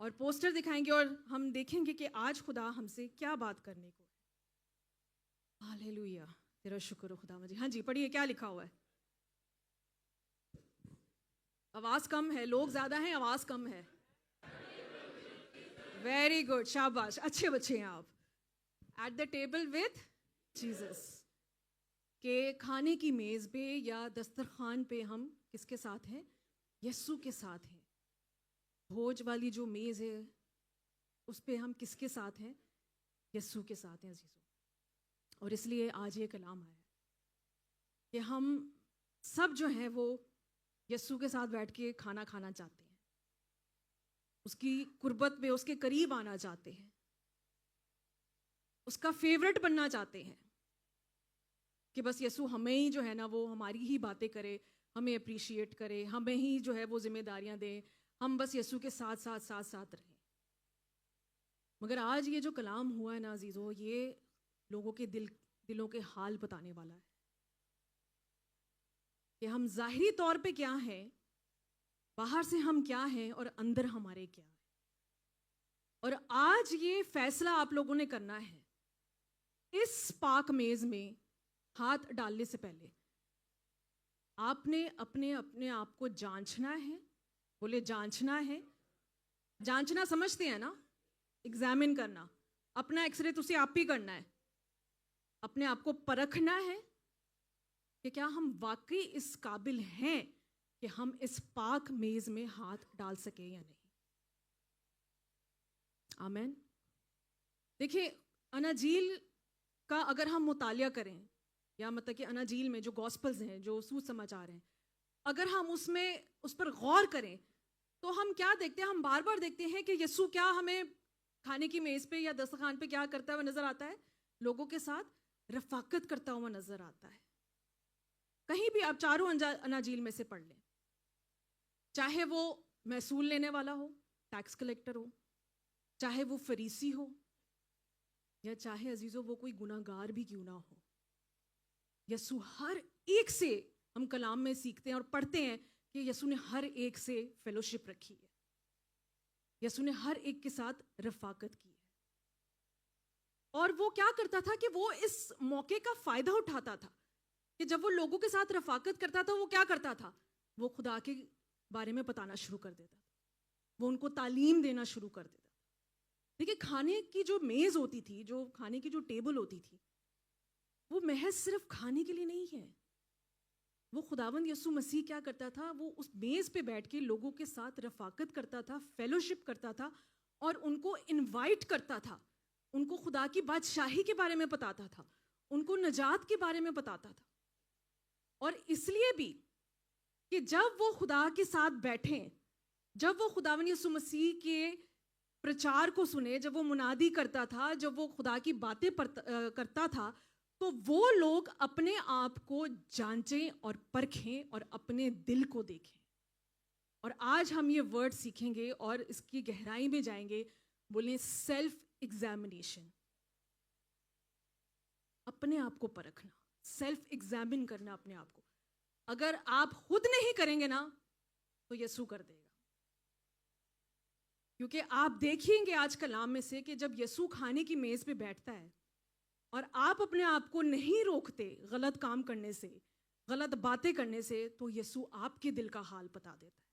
اور پوسٹر دکھائیں گے اور ہم دیکھیں گے کہ آج خدا ہم سے کیا بات کرنے کو ہے. ہاللیلویا، تیرا شکر ہو خدا مجھے. ہاں جی پڑھیے کیا لکھا ہوا ہے. آواز کم ہے، لوگ زیادہ ہیں، آواز کم ہے. ویری گڈ، شاباش، اچھے بچے ہیں آپ. At the table with Jesus, کہ کھانے کی میز پہ یا دسترخوان پہ ہم کس کے ساتھ ہیں؟ یسوع کے ساتھ ہیں. بھوج والی جو میز ہے اس پہ ہم کس کے ساتھ ہیں؟ یسوع کے ساتھ ہیں عزیزوں. اور اس لیے آج یہ کلام آیا کہ ہم سب جو ہیں وہ یسوع کے ساتھ بیٹھ کے کھانا کھانا چاہتے ہیں، اس کی قربت میں اس کے قریب آنا چاہتے ہیں، اس کا فیورٹ بننا چاہتے ہیں، کہ بس یسوع ہمیں ہی جو ہے نا وہ ہماری ہی باتیں کرے، ہمیں اپریشیٹ کرے، ہمیں ہی جو ہے وہ ذمہ داریاں دے، ہم بس یسوع کے ساتھ ساتھ ساتھ ساتھ رہیں. مگر آج یہ جو کلام ہوا ہے نا عزیزو، یہ لوگوں کے دلوں کے حال بتانے والا ہے کہ ہم ظاہری طور پہ کیا ہیں، باہر سے ہم کیا ہیں اور اندر ہمارے کیا ہے. اور آج یہ فیصلہ آپ لوگوں نے کرنا ہے اس پاک میز میں ہاتھ ڈالنے سے پہلے. آپ نے اپنے آپ کو جانچنا ہے. بولے جانچنا ہے. جانچنا سمجھتے ہیں نا؟ ایگزامن کرنا. اپنا ایکس رے تسی آپ ہی کرنا ہے. اپنے آپ کو پرکھنا ہے کہ کیا ہم واقعی اس قابل ہیں کہ ہم اس پاک میز میں ہاتھ ڈال سکیں یا نہیں. آمین. دیکھیں اناجیل کا اگر ہم مطالعہ کریں، یا مطلب کہ اناجیل میں جو گاسپلز ہیں، جو سماچار ہیں، اگر ہم اس پر غور کریں تو ہم کیا دیکھتے ہیں؟ ہم بار بار دیکھتے ہیں کہ یسوع کیا ہمیں کھانے کی میز پہ یا دسترخوان پہ کیا کرتا ہوا نظر آتا ہے؟ لوگوں کے ساتھ رفاقت کرتا ہوا نظر آتا ہے. کہیں بھی آپ چاروں اناجیل میں سے پڑھ لیں، چاہے وہ محصول لینے والا ہو، ٹیکس کلیکٹر ہو، چاہے وہ فریسی ہو، یا چاہے عزیزو وہ کوئی گناہ گار بھی کیوں نہ ہو، یسوع ہر ایک سے، ہم کلام میں سیکھتے ہیں اور پڑھتے ہیں کہ یسوع نے ہر ایک سے فیلوشپ رکھی ہے. یسوع نے ہر ایک کے ساتھ رفاقت کی ہے. اور وہ کیا کرتا تھا کہ وہ اس موقع کا فائدہ اٹھاتا تھا کہ جب وہ لوگوں کے ساتھ رفاقت کرتا تھا، وہ کیا کرتا تھا؟ وہ خدا کے بارے میں بتانا شروع کر دیتا تھا. وہ ان کو تعلیم دینا شروع کر دیتا تھا. دیکھیں کھانے کی جو میز ہوتی تھی، جو کھانے کی جو ٹیبل ہوتی تھی، وہ محض صرف کھانے کے لیے نہیں ہے. وہ خداوند یسوع مسیح کیا کرتا تھا؟ وہ اس میز پہ بیٹھ کے لوگوں کے ساتھ رفاقت کرتا تھا، فیلوشپ کرتا تھا، اور ان کو انوائٹ کرتا تھا. ان کو خدا کی بادشاہی کے بارے میں بتاتا تھا، ان کو نجات کے بارے میں بتاتا تھا. اور اس لیے بھی کہ جب وہ خدا کے ساتھ بیٹھیں، جب وہ خداوند یسوع مسیح کے پرچار کو سنے، جب وہ منادی کرتا تھا، جب وہ خدا کی باتیں کرتا تھا، تو وہ لوگ اپنے آپ کو جانچیں اور پرکھیں اور اپنے دل کو دیکھیں. اور آج ہم یہ ورڈ سیکھیں گے اور اس کی گہرائی میں جائیں گے. بولیں سیلف ایگزامینیشن. اپنے آپ کو پرکھنا، سیلف ایگزامن کرنا اپنے آپ کو. اگر آپ خود نہیں کریں گے نا تو یسوع کر دے گا. کیونکہ آپ دیکھیں گے آج کلام میں سے کہ جب یسوع کھانے کی میز پہ بیٹھتا ہے اور آپ اپنے آپ کو نہیں روکتے غلط کام کرنے سے، غلط باتیں کرنے سے، تو یسوع آپ کے دل کا حال بتا دیتا ہے.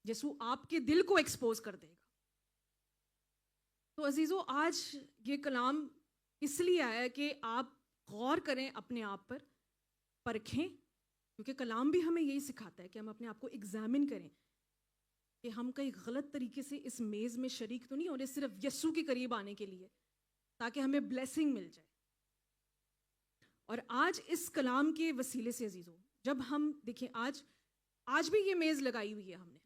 یسوع آپ کے دل کو ایکسپوز کر دے گا. تو عزیزو آج یہ کلام اس لیے آیا کہ آپ غور کریں اپنے آپ پر، پرکھیں. کیونکہ کلام بھی ہمیں یہی سکھاتا ہے کہ ہم اپنے آپ کو ایگزامن کریں کہ ہم کئی غلط طریقے سے اس میز میں شریک تو نہیں ہو رہے صرف یسوع کے قریب آنے کے لیے تاکہ ہمیں بلیسنگ مل جائے. اور آج اس کلام کے وسیلے سے عزیزو، جب ہم دیکھیں آج بھی یہ میز لگائی ہوئی ہے ہم نے.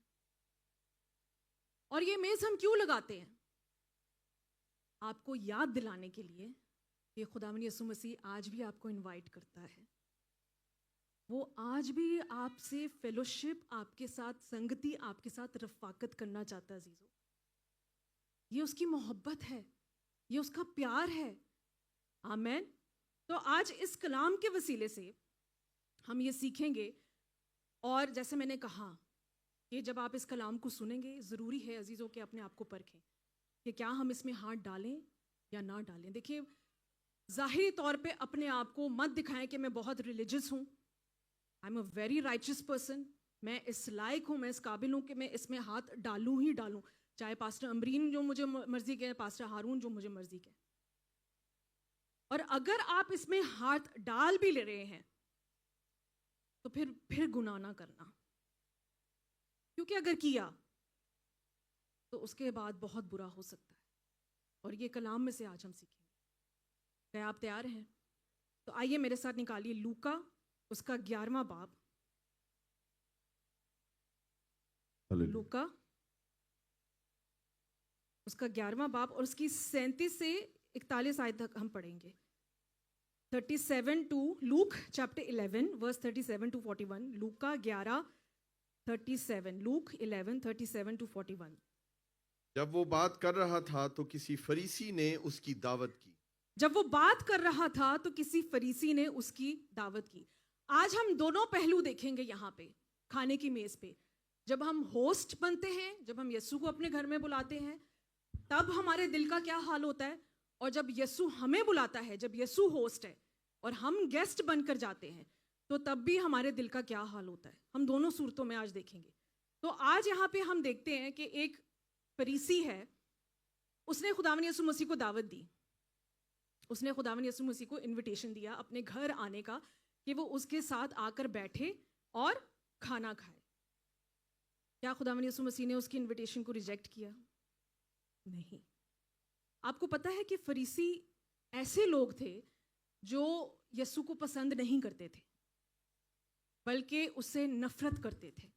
اور یہ میز ہم کیوں لگاتے ہیں؟ آپ کو یاد دلانے کے لیے کہ خداوند یسوع مسیح آج بھی آپ کو انوائٹ کرتا ہے. وہ آج بھی آپ سے فیلوشپ، آپ کے ساتھ سنگتی، آپ کے ساتھ رفاقت کرنا چاہتا ہے عزیزو. یہ اس کی محبت ہے، یہ اس کا پیار ہے. آمین. تو آج اس کلام کے وسیلے سے ہم یہ سیکھیں گے. اور جیسے میں نے کہا کہ جب آپ اس کلام کو سنیں گے ضروری ہے عزیزوں کہ اپنے آپ کو پرکھیں کہ کیا ہم اس میں ہاتھ ڈالیں یا نہ ڈالیں. دیکھیے ظاہری طور پہ اپنے آپ کو مت دکھائیں کہ میں بہت ریلیجس ہوں, I am a very رائچس person, میں اس لائق ہوں, میں اس قابل ہوں کہ میں اس میں ہاتھ ڈالوں ہی ڈالوں, چاہے پاسٹر امبرین جو مجھے مرضی کہے, پاسٹر ہارون جو مجھے مرضی کہے. اور اگر آپ اس میں ہاتھ ڈال بھی لے رہے ہیں تو پھر گناہ نہ کرنا, کیونکہ اگر کیا تو اس کے بعد بہت برا ہو سکتا ہے. اور یہ کلام میں سے آج ہم سیکھیں گے. کیا آپ تیار ہیں؟ تو آئیے میرے ساتھ نکالیے لوکا اس کا 11واں باب. لوکا اس کا 11واں باب اور اس کی 37 سے 41 آیت تک ہم پڑھیں گے. 37 to Luke chapter 11 verse 37 to 41. لوکا 11:37. Luke 11:37 to 41. جب وہ بات کر رہا تھا تو کسی فریسی نے اس کی دعوت کی. جب وہ بات کر رہا تھا تو کسی فریسی نے اس کی دعوت کی. آج ہم دونوں پہلو دیکھیں گے یہاں پہ کھانے کی میز پہ. جب ہم ہوسٹ بنتے ہیں, جب ہم یسوع کو اپنے گھر میں بلاتے ہیں, تب ہمارے دل کا کیا حال ہوتا ہے, اور جب یسوع ہمیں بلاتا ہے, جب یسوع ہوسٹ ہے اور ہم گیسٹ بن کر جاتے ہیں, تو تب بھی ہمارے دل کا کیا حال ہوتا ہے. ہم دونوں صورتوں میں آج دیکھیں گے. تو آج یہاں پہ ہم دیکھتے ہیں کہ ایک فریسی ہے, اس نے خداوند یسوع مسیح کو دعوت دی. اس نے خداوند یسوع مسیح کو انویٹیشن دیا اپنے گھر آنے کا کہ وہ اس کے ساتھ آ کر بیٹھے اور کھانا کھائے. کیا خداوند یسوع مسیح نے اس کی انویٹیشن کو ریجیکٹ کیا؟ نہیں. آپ کو پتہ ہے کہ فریسی ایسے لوگ تھے جو یسوع کو پسند نہیں کرتے تھے, بلکہ اس سے نفرت کرتے تھے,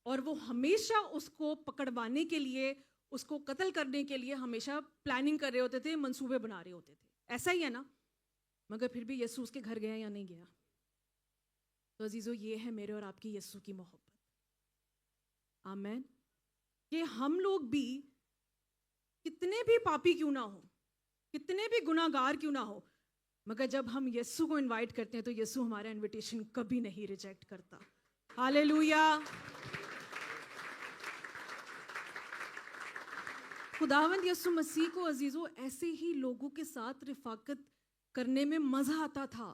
اور وہ ہمیشہ اس کو پکڑوانے کے لیے, اس کو قتل کرنے کے لیے ہمیشہ پلاننگ کر رہے ہوتے تھے, منصوبے بنا رہے ہوتے تھے. ایسا ہی ہے نا؟ مگر پھر بھی یسوع اس کے گھر گیا یا نہیں گیا؟ تو عزیزو, یہ ہے میرے اور آپ کی یسوع کی محبت. آمین. کہ ہم لوگ بھی کتنے بھی پاپی کیوں نہ ہو, کتنے بھی گناہ گار کیوں نہ ہو, مگر جب ہم یسوع کو انوائٹ کرتے ہیں تو یسوع ہمارا انویٹیشن کبھی نہیں ریجیکٹ کرتا. ہاللیلویا. خداوند یسوع مسیح کو عزیزو ایسے ہی لوگوں کے ساتھ رفاقت کرنے میں مزہ آتا تھا,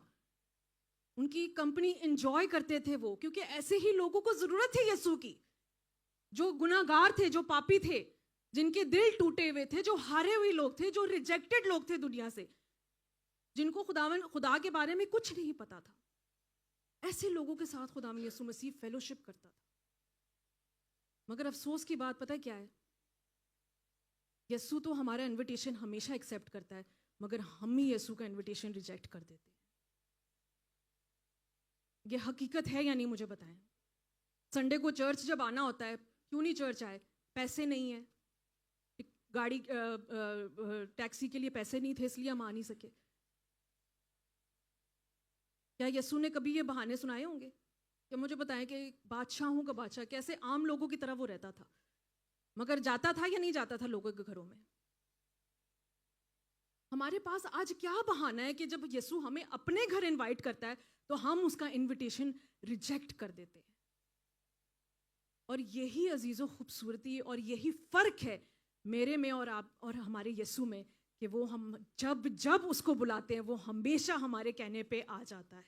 ان کی کمپنی انجوائے کرتے تھے وہ, کیونکہ ایسے ہی لوگوں کو ضرورت تھی یسوع کی, جو گناہ گار تھے, جو پاپی تھے, جن کے دل ٹوٹے ہوئے تھے, جو ہارے ہوئے لوگ تھے, جو ریجیکٹڈ لوگ تھے دنیا سے, جن کو خدا کے بارے میں کچھ نہیں پتا تھا. ایسے لوگوں کے ساتھ خداوند یسوع مسیح فیلوشپ کرتا تھا. مگر افسوس کی بات پتہ کیا ہے؟ یسوع تو ہمارا انویٹیشن ہمیشہ ایکسیپٹ کرتا ہے, مگر ہم ہی یسوع کا انویٹیشن ریجیکٹ کر دیتے ہیں. یہ حقیقت ہے یا نہیں مجھے بتائیں. سنڈے کو چرچ جب آنا ہوتا ہے, کیوں نہیں چرچ آئے؟ پیسے نہیں ہیں, گاڑی ٹیکسی کے لیے پیسے نہیں تھے, اس لیے ہم آ نہیں سکے. کیا یسوع نے کبھی یہ بہانے سنائے ہوں گے کہ مجھے بتائیں کہ بادشاہوں کا بادشاہ کیسے عام لوگوں کی طرح وہ رہتا تھا, مگر جاتا تھا یا نہیں جاتا تھا لوگوں کے گھروں میں؟ ہمارے پاس آج کیا بہانہ ہے کہ جب یسوع ہمیں اپنے گھر انوائٹ کرتا ہے تو ہم اس کا انویٹیشن ریجیکٹ کر دیتے ہیں. اور یہی عزیزو خوبصورتی اور یہی فرق ہے میرے میں اور آپ اور ہمارے یسوع میں, کہ وہ ہم جب اس کو بلاتے ہیں وہ ہمیشہ ہمارے کہنے پہ آ جاتا ہے.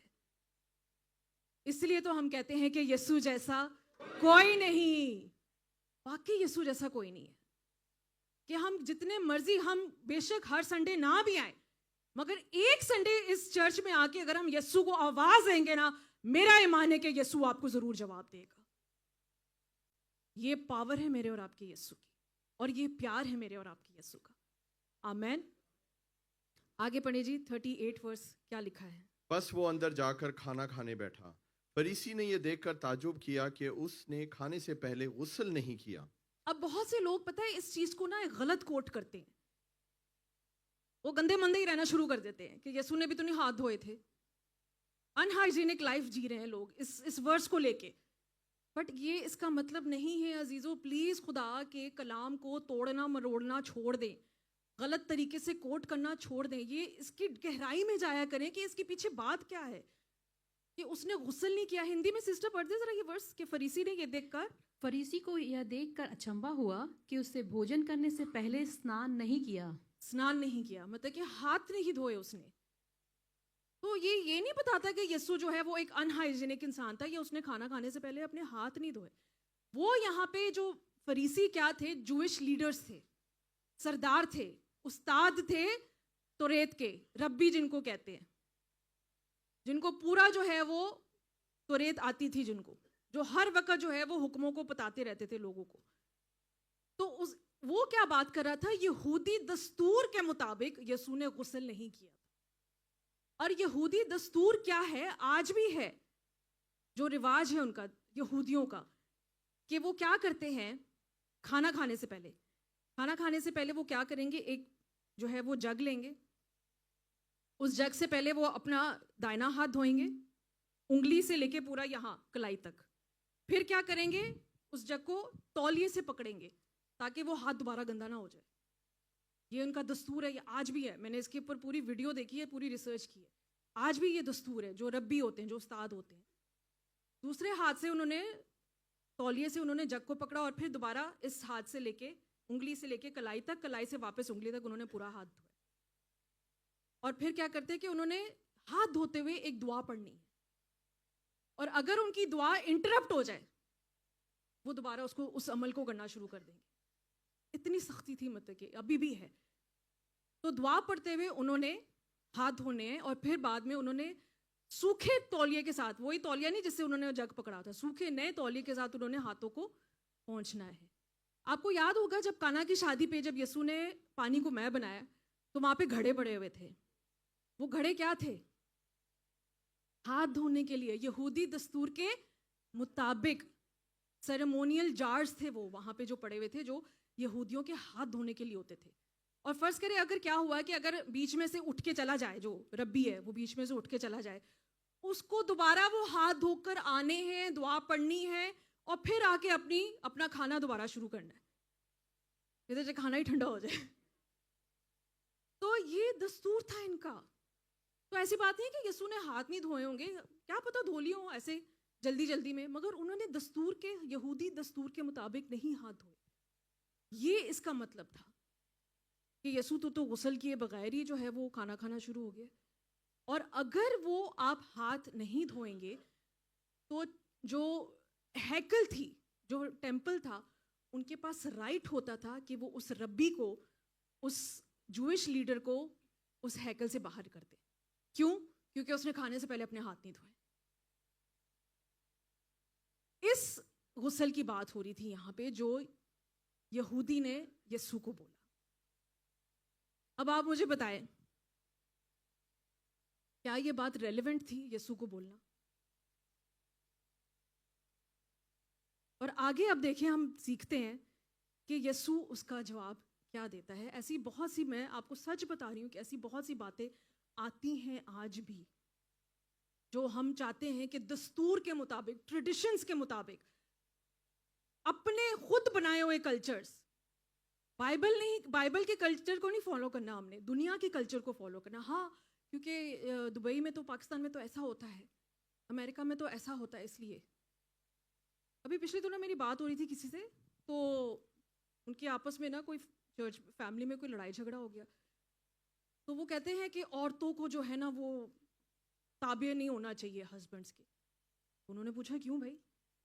اس لیے تو ہم کہتے ہیں کہ یسوع جیسا کوئی نہیں. واقعی یسوع جیسا کوئی نہیں ہے. کہ ہم جتنے مرضی, ہم بے شک ہر سنڈے نہ بھی آئیں, مگر ایک سنڈے اس چرچ میں آ کے اگر ہم یسوع کو آواز دیں گے نا, میرا ایمان ہے کہ یسوع آپ کو ضرور جواب دے گا. یہ پاور ہے میرے اور آپ کے یسوع کی, اور یہ پیار ہے میرے اور آپ کے یسوع کا. آمین. آگے پڑھیں جی. 38 ورس کیا لکھا ہے؟ بس وہ اندر جا کر کھانا کھانے بیٹھا. فریسی نے یہ دیکھ کر تعجب کیا کہ اس نے کھانے سے پہلے غسل نہیں کیا. اب بہت سے لوگ پتہ ہے اس چیز کو نا غلط کوٹ کرتے ہیں, وہ گندے مندے ہی رہنا شروع کر دیتے ہیں کہ یسوع نے بھی تو نہیں ہاتھ دھوئے تھے. انہائیجینک لائف جی رہے ہیں لوگ اس ورس کو لے کے. بٹ یہ اس کا مطلب نہیں ہے عزیزو. پلیز خدا کے کلام کو توڑنا مروڑنا چھوڑ دیں, غلط طریقے سے کوٹ کرنا چھوڑ دیں. یہ اس کی گہرائی میں جایا کریں کہ اس کے پیچھے بات کیا ہے. کہ اس نے غسل نہیں کیا. ہندی میں سسٹر پڑھ دے ذرا یہ ورس کہ فریسی نے یہ دیکھ کر فریسی کو یہ دیکھ کر اچنبھا ہوا کہ اس سے بھوجن کرنے سے پہلے اسنان نہیں کیا. اسنان نہیں کیا مطلب کہ ہاتھ نہیں دھوئے اس نے. تو یہ نہیں بتاتا کہ یسوع جو ہے وہ ایک انہائیجینک انسان تھا یا اس نے کھانا کھانے سے پہلے اپنے ہاتھ نہیں دھوئے. وہ یہاں پہ جو فریسی کیا تھے, جوئش لیڈرز تھے, سردار تھے, استاد تھے توریت کے, ربی جن کو کہتے ہیں, جن کو پورا جو ہے وہ توریت آتی تھی, جن کو جو ہر وقت جو ہے وہ حکموں کو بتاتے رہتے تھے لوگوں کو. تو وہ کیا بات کر رہا تھا, یہودی دستور کے مطابق یسوع نے غسل نہیں کیا. اور یہودی دستور کیا ہے, آج بھی ہے, جو رواج ہے ان کا یہودیوں کا, کہ وہ کیا کرتے ہیں کھانا کھانے سے پہلے وہ کیا کریں گے, ایک جو ہے وہ جگ لیں گے, اس جگ سے پہلے وہ اپنا دائنا ہاتھ دھوئیں گے, انگلی سے لے کے پورا یہاں کلائی تک. پھر کیا کریں گے, اس جگ کو تولیے سے پکڑیں گے تاکہ وہ ہاتھ دوبارہ گندا نہ ہو جائے. یہ ان کا دستور ہے, یہ آج بھی ہے. میں نے اس کے اوپر پوری ویڈیو دیکھی ہے, پوری ریسرچ کی ہے. آج بھی یہ دستور ہے. جو ربی ہوتے ہیں, جو استاد ہوتے ہیں, دوسرے ہاتھ سے انہوں نے تولیے سے انہوں نے جگ کو پکڑا اور پھر دوبارہ اس ہاتھ سے لے کے, انگلی سے لے کے کلائی تک, کلائی سے واپس انگلی تک انہوں نے پورا ہاتھ دھویا. اور پھر کیا کرتے ہیں کہ انہوں نے ہاتھ دھوتے ہوئے ایک دعا پڑھنی ہے, اور اگر ان کی دعا انٹرپٹ ہو جائے وہ دوبارہ اس عمل کو کرنا شروع کر دیں گے. اتنی سختی تھی, مطلب کہ ابھی بھی ہے. تو دعا پڑھتے ہوئے انہوں نے ہاتھ دھونے ہیں, اور پھر بعد میں انہوں نے سوکھے تولیے کے ساتھ, وہی تولیہ نہیں جس سے انہوں نے جگ پکڑا تھا, سوکھے نئے تولیے کے ساتھ انہوں نے ہاتھوں کو پہنچنا ہے. آپ کو یاد ہوگا جب کانا کی شادی پہ جب یسوع نے پانی کو مے بنایا تو وہاں پہ گھڑے بڑے ہوئے تھے. وہ گھڑے کیا تھے, ہاتھ دھونے کے لیے یہودی دستور کے مطابق سیریمونیل جارز تھے وہ وہاں پہ جو پڑے ہوئے تھے, جو یہودیوں کے ہاتھ دھونے کے لیے ہوتے تھے. اور فرض کرے اگر کیا ہوا کہ اگر بیچ میں سے اٹھ کے چلا جائے, جو ربی ہے وہ بیچ میں سے اٹھ کے چلا جائے, اس کو دوبارہ وہ ہاتھ دھو کر آنے ہیں, دعا پڑھنی ہے, اور پھر آ کے اپنا کھانا دوبارہ شروع کرنا ہے, جیسے کہ کھانا ہی ٹھنڈا ہو جائے. تو یہ دستور تھا ان کا. تو ایسی بات نہیں کہ یسوع نے ہاتھ نہیں دھوئے ہوں گے, کیا پتہ دھو لیے ہوں ایسے جلدی میں, مگر انہوں نے دستور کے, یہودی دستور کے مطابق نہیں ہاتھ دھوئے. یہ اس کا مطلب تھا کہ یسوع تو غسل کیے بغیر ہی جو ہے وہ کھانا کھانا شروع ہو گیا. اور اگر وہ آپ ہاتھ نہیں دھوئیں گے تو جو ہیکل تھی, جو ٹیمپل تھا, ان کے پاس رائٹ ہوتا تھا کہ وہ اس ربی کو, اس جوئش لیڈر کو اس ہیکل سے باہر کر دے. کیوں؟ کیونکہ اس نے کھانے سے پہلے اپنے ہاتھ نہیں دھوئے. اس غسل کی بات ہو رہی تھی یہاں پہ جو یہودی نے یسوع کو بولا. اب آپ مجھے بتائیں, کیا یہ بات ریلیونٹ تھی یسوع کو بولنا؟ اور آگے اب دیکھیں, ہم سیکھتے ہیں کہ یسوع اس کا جواب کیا دیتا ہے. ایسی بہت سی, میں آپ کو سچ بتا رہی ہوں کہ ایسی بہت سی باتیں آتی ہیں آج بھی جو ہم چاہتے ہیں کہ دستور کے مطابق, ٹریڈیشنز کے مطابق, اپنے خود بنائے ہوئے کلچرز, بائبل کے کلچر کو نہیں فالو کرنا, ہم نے دنیا کے کلچر کو فالو کرنا. ہاں, کیونکہ دبئی میں تو, پاکستان میں تو ایسا ہوتا ہے, امریکہ میں تو ایسا ہوتا ہے. اس لیے ابھی پچھلے دنوں میری بات ہو رہی تھی کسی سے, تو ان کے آپس میں نا کوئی چرچ فیملی میں کوئی لڑائی جھگڑا ہو گیا. تو وہ کہتے ہیں کہ عورتوں کو جو ہے نا وہ تابع نہیں ہونا چاہیے ہسبینڈس کے. انہوں نے پوچھا کیوں بھائی؟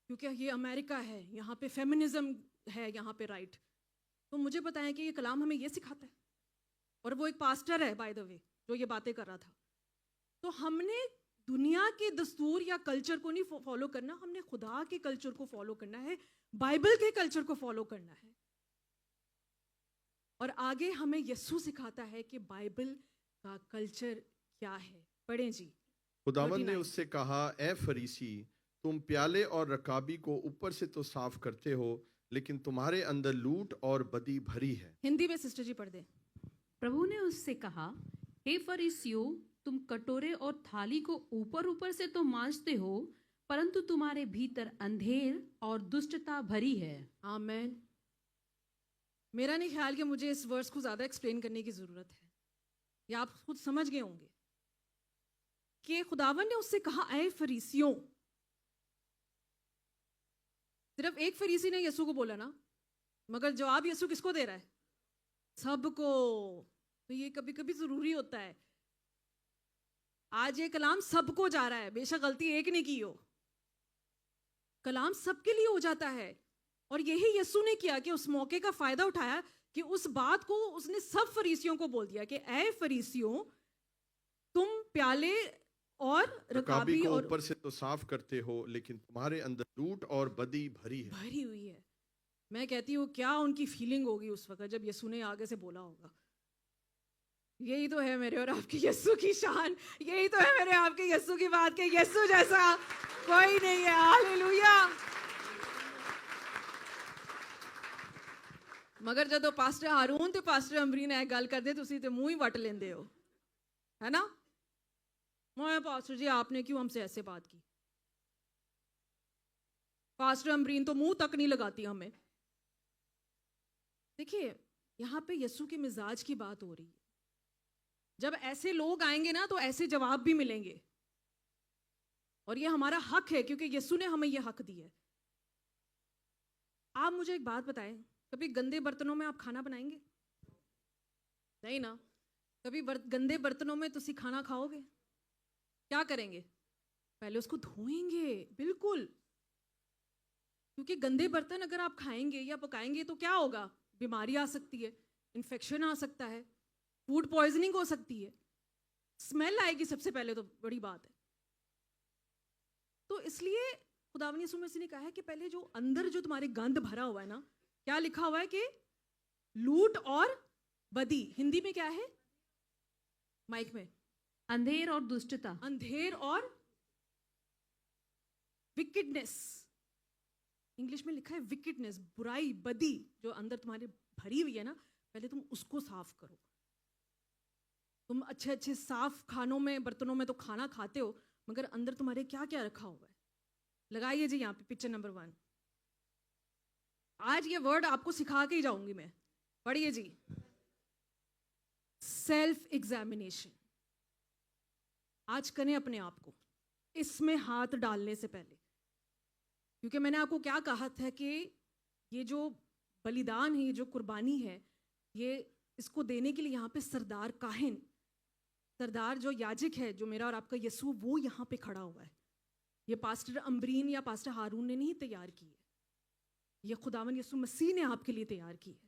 کیونکہ یہ امریکہ ہے, یہاں پہ فیمنزم ہے, یہاں پہ رائٹ. تو مجھے بتائیں کہ یہ کلام ہمیں یہ سکھاتا ہے, اور وہ ایک پاسٹر ہے بائی دا وے جو یہ باتیں کر رہا تھا. تو ہم نے دنیا کے دستور یا کلچر کو نہیں فالو کرنا, ہم نے خدا کے کلچر کو فالو کرنا ہے, بائبل کے کلچر کو فالو کرنا ہے. اور آگے ہمیں یسوع سکھاتا ہے کہ بائبل کا کلچر کیا ہے. پڑھیں جی. خداوند نے اس سے کہا, اے فریسی, تم پیالے اور رکابی کو اوپر سے تو صاف کرتے ہو, لیکن تمہارے اندر لوٹ اور بدی بھری ہے. ہندی میں سسٹر جی پڑھ دیں. پربھو نے اس سے کہا, اے فریسیو, تم کٹورے اور تھالی کو اوپر سے تو مانجتے ہو, پرنتو تمہارے بھیتر اندھیر اور دشٹتا بھری ہے. آمین. میرا نہیں خیال کہ مجھے اس ورس کو زیادہ ایکسپلین کرنے کی ضرورت ہے, یا آپ خود سمجھ گئے ہوں گے. کہ خداوند نے اس سے کہا اے فریسیوں. صرف ایک فریسی نے یسوع کو بولا نا, مگر جواب یسوع کس کو دے رہا ہے؟ سب کو. تو یہ کبھی کبھی ضروری ہوتا ہے. آج یہ کلام سب کو جا رہا ہے, بے شک غلطی ایک نے کی ہو, کلام سب کے لیے ہو جاتا ہے. اور یہی یسوع نے کیا کہ اس موقع کا فائدہ اٹھایا کہ اس بات کو اس نے سب فریسیوں کو بول دیا کہ اے فریسیوں, تم پیالے اور رکابی رکابی کو اور اوپر سے تو صاف کرتے ہو لیکن تمہارے اندر لوٹ اور بدی بھری ہے. بھری ہوئی ہے. میں کہتی ہوں کیا ان کی فیلنگ ہوگی اس وقت جب یسوع نے آگے سے بولا ہوگا. یہی تو ہے میرے اور آپ کے یسوع کی شان, یہی تو ہے میرے آپ کے یسوع کی بات کہ یسوع جیسا کوئی نہیں ہے. ہاللیلویا. مگر جدو پاسٹر ہارون تے پاسٹر امبرین ایک گل کردے تسی تے منہ ہی وٹ لیندے ہو, ہے نا. میں پاسٹر جی آپ نے کیوں ہم سے ایسے بات کی؟ پاسٹر امبرین تو منہ تک نہیں لگاتی ہمیں. دیکھیے یہاں پہ یسوع کے مزاج کی بات ہو رہی ہے. جب ایسے لوگ آئیں گے نا تو ایسے جواب بھی ملیں گے, اور یہ ہمارا حق ہے کیونکہ یسوع نے ہمیں یہ حق دیا ہے. آپ مجھے ایک بات بتائیں, کبھی گندے برتنوں میں آپ کھانا بنائیں گے؟ نہیں نا. کبھی گندے برتنوں میں تسی کھانا کھاؤ گے؟ کیا کریں گے؟ پہلے اس کو دھوئیں گے. بالکل, کیونکہ گندے برتن اگر آپ کھائیں گے یا پکائیں گے تو کیا ہوگا؟ بیماری آ سکتی ہے, انفیکشن آ سکتا ہے, فوڈ پوائزننگ ہو سکتی ہے, اسمیل آئے گی سب سے پہلے تو بڑی بات ہے. تو اس لیے خداوند یسوع مسیح نے کہا ہے کہ پہلے جو اندر جو تمہارے گند بھرا ہوا ہے نا, کیا لکھا ہوا ہے کہ لوٹ اور بدی. ہندی میں کیا ہے مائک میں؟ اندھیر اور دشٹتا. اندھیر اور وکڈنس. انگلش میں لکھا ہے وکڈنس, برائی, بدی جو اندر تمہارے بھری ہوئی ہے نا, پہلے تم اس کو صاف کرو. تم اچھے اچھے صاف کھانوں میں برتنوں میں تو کھانا کھاتے ہو, مگر اندر تمہارے کیا کیا رکھا ہوا ہے؟ لگائیے جی یہاں پہ پکچر نمبر 1. آج یہ ورڈ آپ کو سکھا کے ہی جاؤں گی میں. پڑھیے جی, سیلف ایگزامینیشن. آج کریں اپنے آپ کو اس میں ہاتھ ڈالنے سے پہلے, کیونکہ میں نے آپ کو کیا کہا تھا کہ یہ جو بلیدان ہے, یہ جو قربانی ہے, یہ اس کو دینے کے لیے یہاں پہ سردار کاہن, سردار جو یاجک ہے, جو میرا اور آپ کا یسوع, وہ یہاں پہ کھڑا ہوا ہے. یہ پاسٹر امبرین یا پاسٹر ہارون نے نہیں تیار کی ہے, یہ خداوند یسوع مسیح نے آپ کے لیے تیار کی ہے.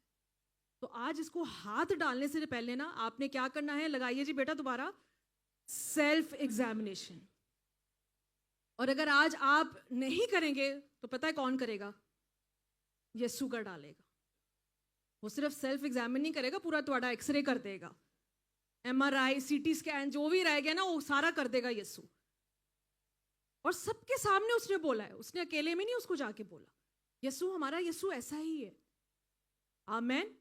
تو آج اس کو ہاتھ ڈالنے سے پہلے نا آپ نے کیا کرنا ہے؟ لگائیے جی بیٹا دوبارہ, سیلف ایگزامینیشن. اور اگر آج آپ نہیں کریں گے تو پتہ ہے کون کرے گا؟ یسوع کر ڈالے گا. وہ صرف سیلف ایگزامن نہیں کرے گا, پورا تھوڑا ایکس رے کر دے گا, MRI, CT اسکین جو بھی رہ گیا نا وہ سارا کر دے گا یسوع. اور سب کے سامنے اس نے بولا ہے, اس نے اکیلے میں نہیں اس کو جا کے بولا. یسوع, ہمارا یسوع ایسا ہی ہے. آمین.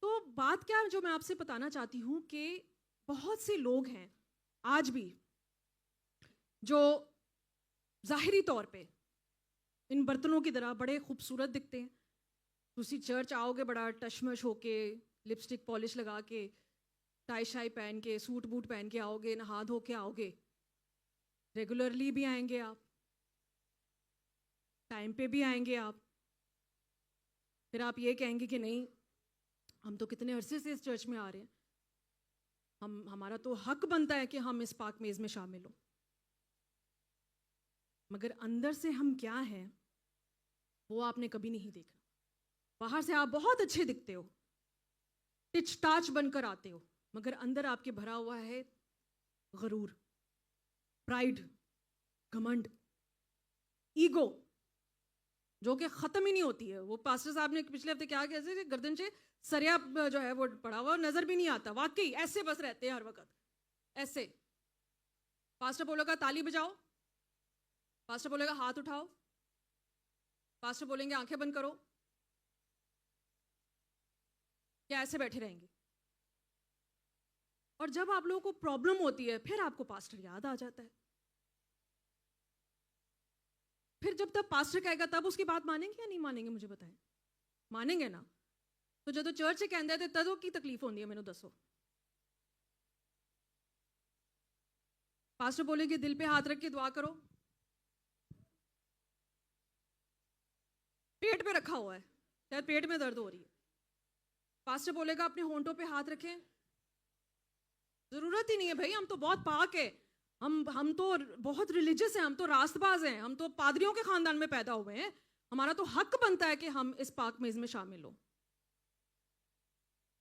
تو بات کیا جو میں آپ سے بتانا چاہتی ہوں کہ بہت سے لوگ ہیں آج بھی جو ظاہری طور پہ ان برتنوں کی طرح بڑے خوبصورت دکھتے ہیں. تسی چرچ آؤ گے بڑا ٹشمش ہو کے, لپسٹک پالش لگا کے, ٹائی شائی پہن کے, سوٹ بوٹ پہن کے آؤ گے, نہا دھو کے آؤ گے, ریگولرلی بھی آئیں گے آپ, ٹائم پہ بھی آئیں گے آپ. پھر آپ یہ کہیں گے کہ نہیں, ہم تو کتنے عرصے سے اس چرچ میں آ رہے ہیں, ہمارا تو حق بنتا ہے کہ ہم اس پاک میز میں شامل ہوں. مگر اندر سے ہم کیا ہیں وہ آپ نے کبھی نہیں دیکھا. باہر سے آپ بہت اچھے دکھتے ہو, ٹچ ٹاچ بن کر آتے ہو, مگر اندر آپ کے بھرا ہوا ہے غرور, پرائیڈ, گھمنڈ, ایگو, جو کہ ختم ہی نہیں ہوتی ہے. وہ پاسٹر صاحب نے پچھلے ہفتے کیا کہتے, گردن سے سریا جو ہے وہ پڑا ہوا نظر بھی نہیں آتا. واقعی ایسے بس رہتے ہیں ہر وقت ایسے. پاسٹر بولے گا تالی بجاؤ, پاسٹر بولے گا ہاتھ اٹھاؤ, پاسٹر بولیں گے آنکھیں بند کرو, کیا ایسے بیٹھے رہیں گے؟ اور جب آپ لوگوں کو پرابلم ہوتی ہے پھر آپ کو پاسٹر یاد آ جاتا ہے. پھر جب تک پاسٹر کہے گا تب اس کی بات مانیں گے یا نہیں مانیں گے؟ مجھے بتائیں. مانیں گے نا؟ تو جدو چرچ سے کہندے تھے تدو کی تکلیف ہوندی ہے مینوں دسو. پاسٹر بولے کہ دل پہ ہاتھ رکھ کے دعا کرو، پیٹ پہ رکھا ہوا ہے، شاید پیٹ میں درد ہو رہی ہے، پاسٹر بولے گا اپنے ہونٹوں پہ ہاتھ رکھیں، ضرورت ہی نہیں ہے بھائی، ہم تو بہت پاک ہے، ہم تو بہت ریلیجس ہیں، ہم تو راست باز ہیں، ہم تو پادریوں کے خاندان میں پیدا ہوئے ہیں، ہمارا تو حق بنتا ہے کہ ہم اس پاک میز میں شامل ہوں۔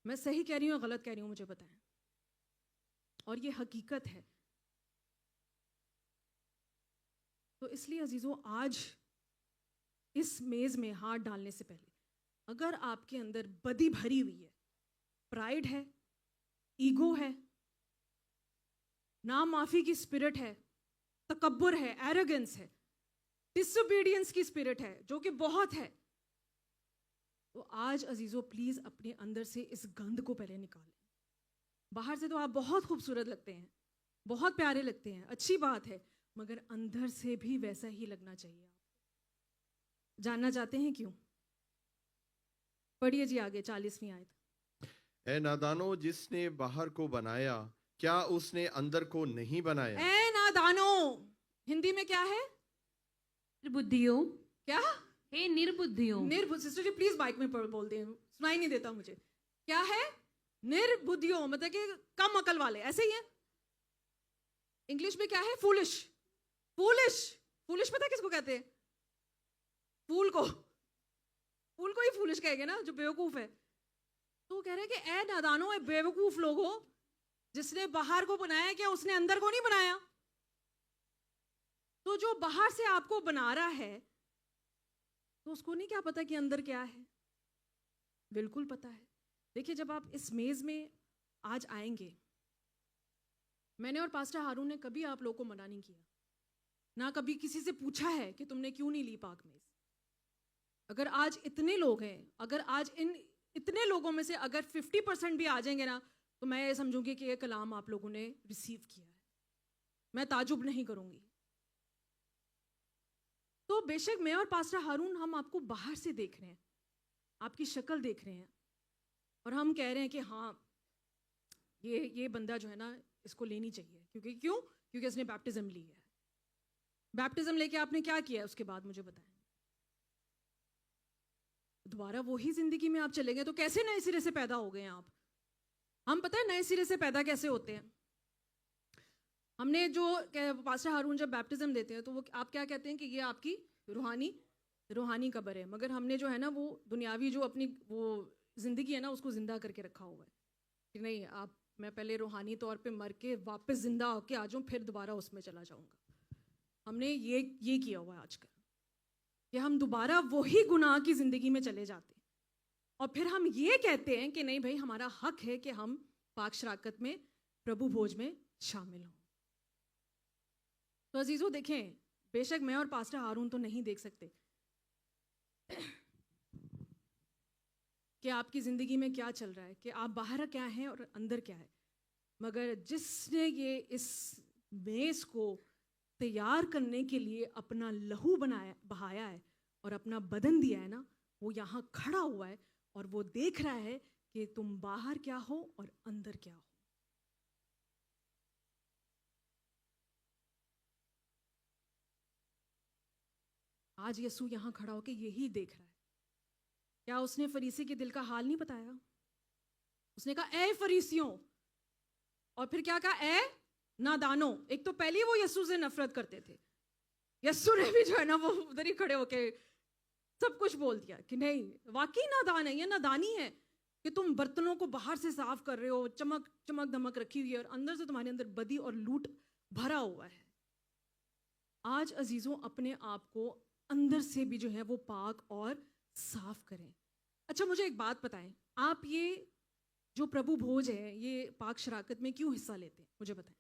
میں صحیح کہہ رہی ہوں یا غلط کہہ رہی ہوں مجھے بتائیں، اور یہ حقیقت ہے۔ تو اس لیے عزیزوں، آج اس میز میں ہاتھ ڈالنے سے پہلے اگر آپ کے اندر بدی بھری ہوئی ہے، پرائیڈ ہے، ایگو ہے، نام معافی کی اسپرٹ ہے، تکبر ہے، ایروگنس ہے، ڈس اوبیڈینس کی اسپرٹ ہے جو کہ بہت ہے، تو آج عزیزو پلیز اپنے اندر سے اس گند کو پہلے نکالیں۔ باہر سے تو آپ بہت خوبصورت لگتے ہیں، بہت پیارے لگتے ہیں، اچھی بات ہے، مگر اندر سے بھی ویسا ہی لگنا چاہیے۔ آپ جاننا چاہتے ہیں کیوں؟ پڑھیے جی آگے 40ویں آیت۔ اے نادانو، جس نے باہر کو بنایا کیا اس نے اندر کو نہیں بنایا؟ اے نادانو، ہندی میں کیا ہے؟ نربدھیوں، کیا؟ ہے نربدھیوں، سسٹر جی پلیز مائک میں بول دیں، سنائی نہیں دیتا مجھے۔ کیا ہے؟ نربدھیوں، مطلب کہ کم عقل والے، ایسے ہی ہیں۔ انگلش میں کیا ہے؟ فولش۔ فولش، فولش پتہ کس کو کہتے ہیں؟ فول کو، فول کو ہی فولش کہیں گے نا، جو بیوقوف ہے۔ تو وہ کہہ رہے ہیں کہ اے نادانو، اے بیوقوف لوگوں، جس نے باہر کو بنایا کیا اس نے اندر کو نہیں بنایا؟ تو جو باہر سے آپ کو بنا رہا ہے تو اس کو نہیں کیا پتا کہ اندر کیا ہے؟ بالکل پتا ہے۔ دیکھیے جب آپ اس میز میں آج آئیں گے، میں نے اور پاسٹر ہارون نے کبھی آپ لوگوں کو منع نہیں کیا، نہ کبھی کسی سے پوچھا ہے کہ تم نے کیوں نہیں لی پاک میز۔ اگر آج اتنے لوگ ہیں، اگر آج ان اتنے لوگوں میں سے اگر 50% بھی آ جائیں گے نا، تو میں یہ سمجھوں گی کہ یہ کلام آپ لوگوں نے ریسیو کیا ہے، میں تعجب نہیں کروں گی۔ تو بے شک میں اور پاسٹر ہارون ہم آپ کو باہر سے دیکھ رہے ہیں، آپ کی شکل دیکھ رہے ہیں، اور ہم کہہ رہے ہیں کہ ہاں یہ بندہ جو ہے نا اس کو لینی چاہیے، کیونکہ اس نے بیپٹزم لی ہے۔ بیپٹزم لے کے آپ نے کیا کیا ہے اس کے بعد مجھے بتائیں؟ دوبارہ وہی زندگی میں آپ چلے گئے تو کیسے نئے سرے سے پیدا ہو گئے ہیں آپ؟ ہم پتہ ہے نئے سرے سے پیدا کیسے ہوتے ہیں؟ ہم نے جو پاسٹر ہارون جب بیپٹزم دیتے ہیں تو وہ آپ کیا کہتے ہیں کہ یہ آپ کی روحانی قبر ہے، مگر ہم نے جو ہے نا وہ دنیاوی جو اپنی وہ زندگی ہے نا اس کو زندہ کر کے رکھا ہوا ہے کہ نہیں، آپ میں پہلے روحانی طور پہ مر کے واپس زندہ ہو کے آ جاؤں، پھر دوبارہ اس میں چلا جاؤں گا۔ ہم نے یہ کیا ہوا ہے آج کل کہ ہم دوبارہ وہی گناہ کی زندگی میں چلے جاتے ہیں، اور پھر ہم یہ کہتے ہیں کہ نہیں بھائی ہمارا حق ہے کہ ہم پاک شراکت میں پربھو بھوج میں شامل ہوں۔ تو عزیزو دیکھیں، بے شک میں اور پاسٹر ہارون تو نہیں دیکھ سکتے کہ آپ کی زندگی میں کیا چل رہا ہے، کہ آپ باہر کیا ہیں اور اندر کیا ہے، مگر جس نے یہ اس میز کو تیار کرنے کے لیے اپنا لہو بہایا ہے اور اپنا بدن دیا ہے نا، وہ یہاں کھڑا ہوا ہے اور وہ دیکھ رہا ہے کہ تم باہر کیا ہو اور اندر کیا ہو۔ آج یسوع یہاں کھڑا ہو کے یہی دیکھ رہا ہے۔ کیا اس نے فریسی کے دل کا حال نہیں بتایا؟ اس نے کہا اے فریسیوں، اور پھر کیا کہا؟ اے نادانو۔ ایک تو پہلی وہ یسوع سے نفرت کرتے تھے، یسوع نے بھی جو ہے نا وہ ادھر ہی کھڑے ہو کے سب کچھ بول دیا کہ نہیں واقعی نادان ہے، یہ نادانی ہے کہ تم برتنوں کو باہر سے صاف کر رہے ہو، چمک دمک رکھی ہوئی ہے، اور اندر سے تمہارے اندر بدی اور لوٹ بھرا ہوا ہے۔ آج عزیزوں اپنے آپ کو اندر سے بھی جو ہے وہ پاک اور صاف کریں۔ اچھا مجھے ایک بات بتائیں، آپ یہ جو پربھو بھوج ہے یہ پاک شراکت میں کیوں حصہ لیتے ہیں؟ مجھے بتائیں،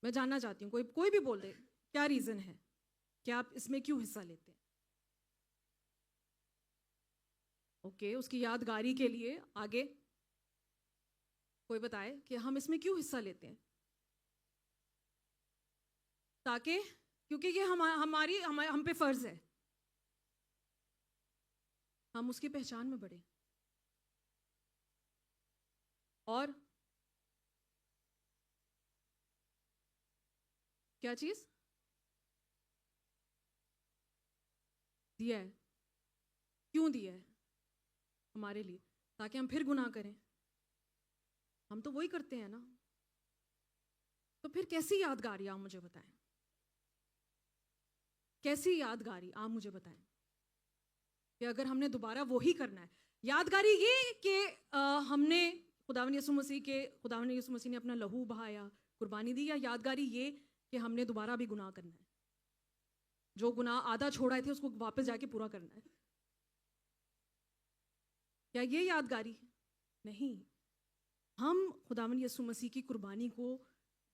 میں جاننا چاہتی ہوں، کوئی بھی بول دے کیا ریزن ہے کہ آپ اس میں کیوں حصہ لیتے ہیں؟ اوکے، اس کی یادگاری کے لیے آگے کوئی بتائے کہ ہم اس میں کیوں حصہ لیتے ہیں؟ تاکہ کیونکہ یہ ہم پہ فرض ہے، ہم اس کی پہچان میں بڑھیں، اور کیا چیز دیا ہے؟ کیوں دیا ہے؟ ہمارے لیے، تاکہ ہم پھر گناہ کریں. ہم تو وہی کرتے ہیں نا. تو پھر کیسی یادگاری آپ مجھے بتائیں، کیسی یادگاری آپ مجھے بتائیں کہ اگر ہم نے دوبارہ وہی کرنا ہے. یادگاری یہ کہ ہم نے خداوند یسوع مسیح نے اپنا لہو بہایا، قربانی دی، یا یادگاری یہ کہ ہم نے دوبارہ بھی گناہ کرنا ہے، جو گناہ آدھا چھوڑائے تھے اس کو واپس جا کے پورا کرنا ہے؟ کیا یہ یادگاری ہے؟ نہیں. ہم خداوند یسوع مسیح کی قربانی کو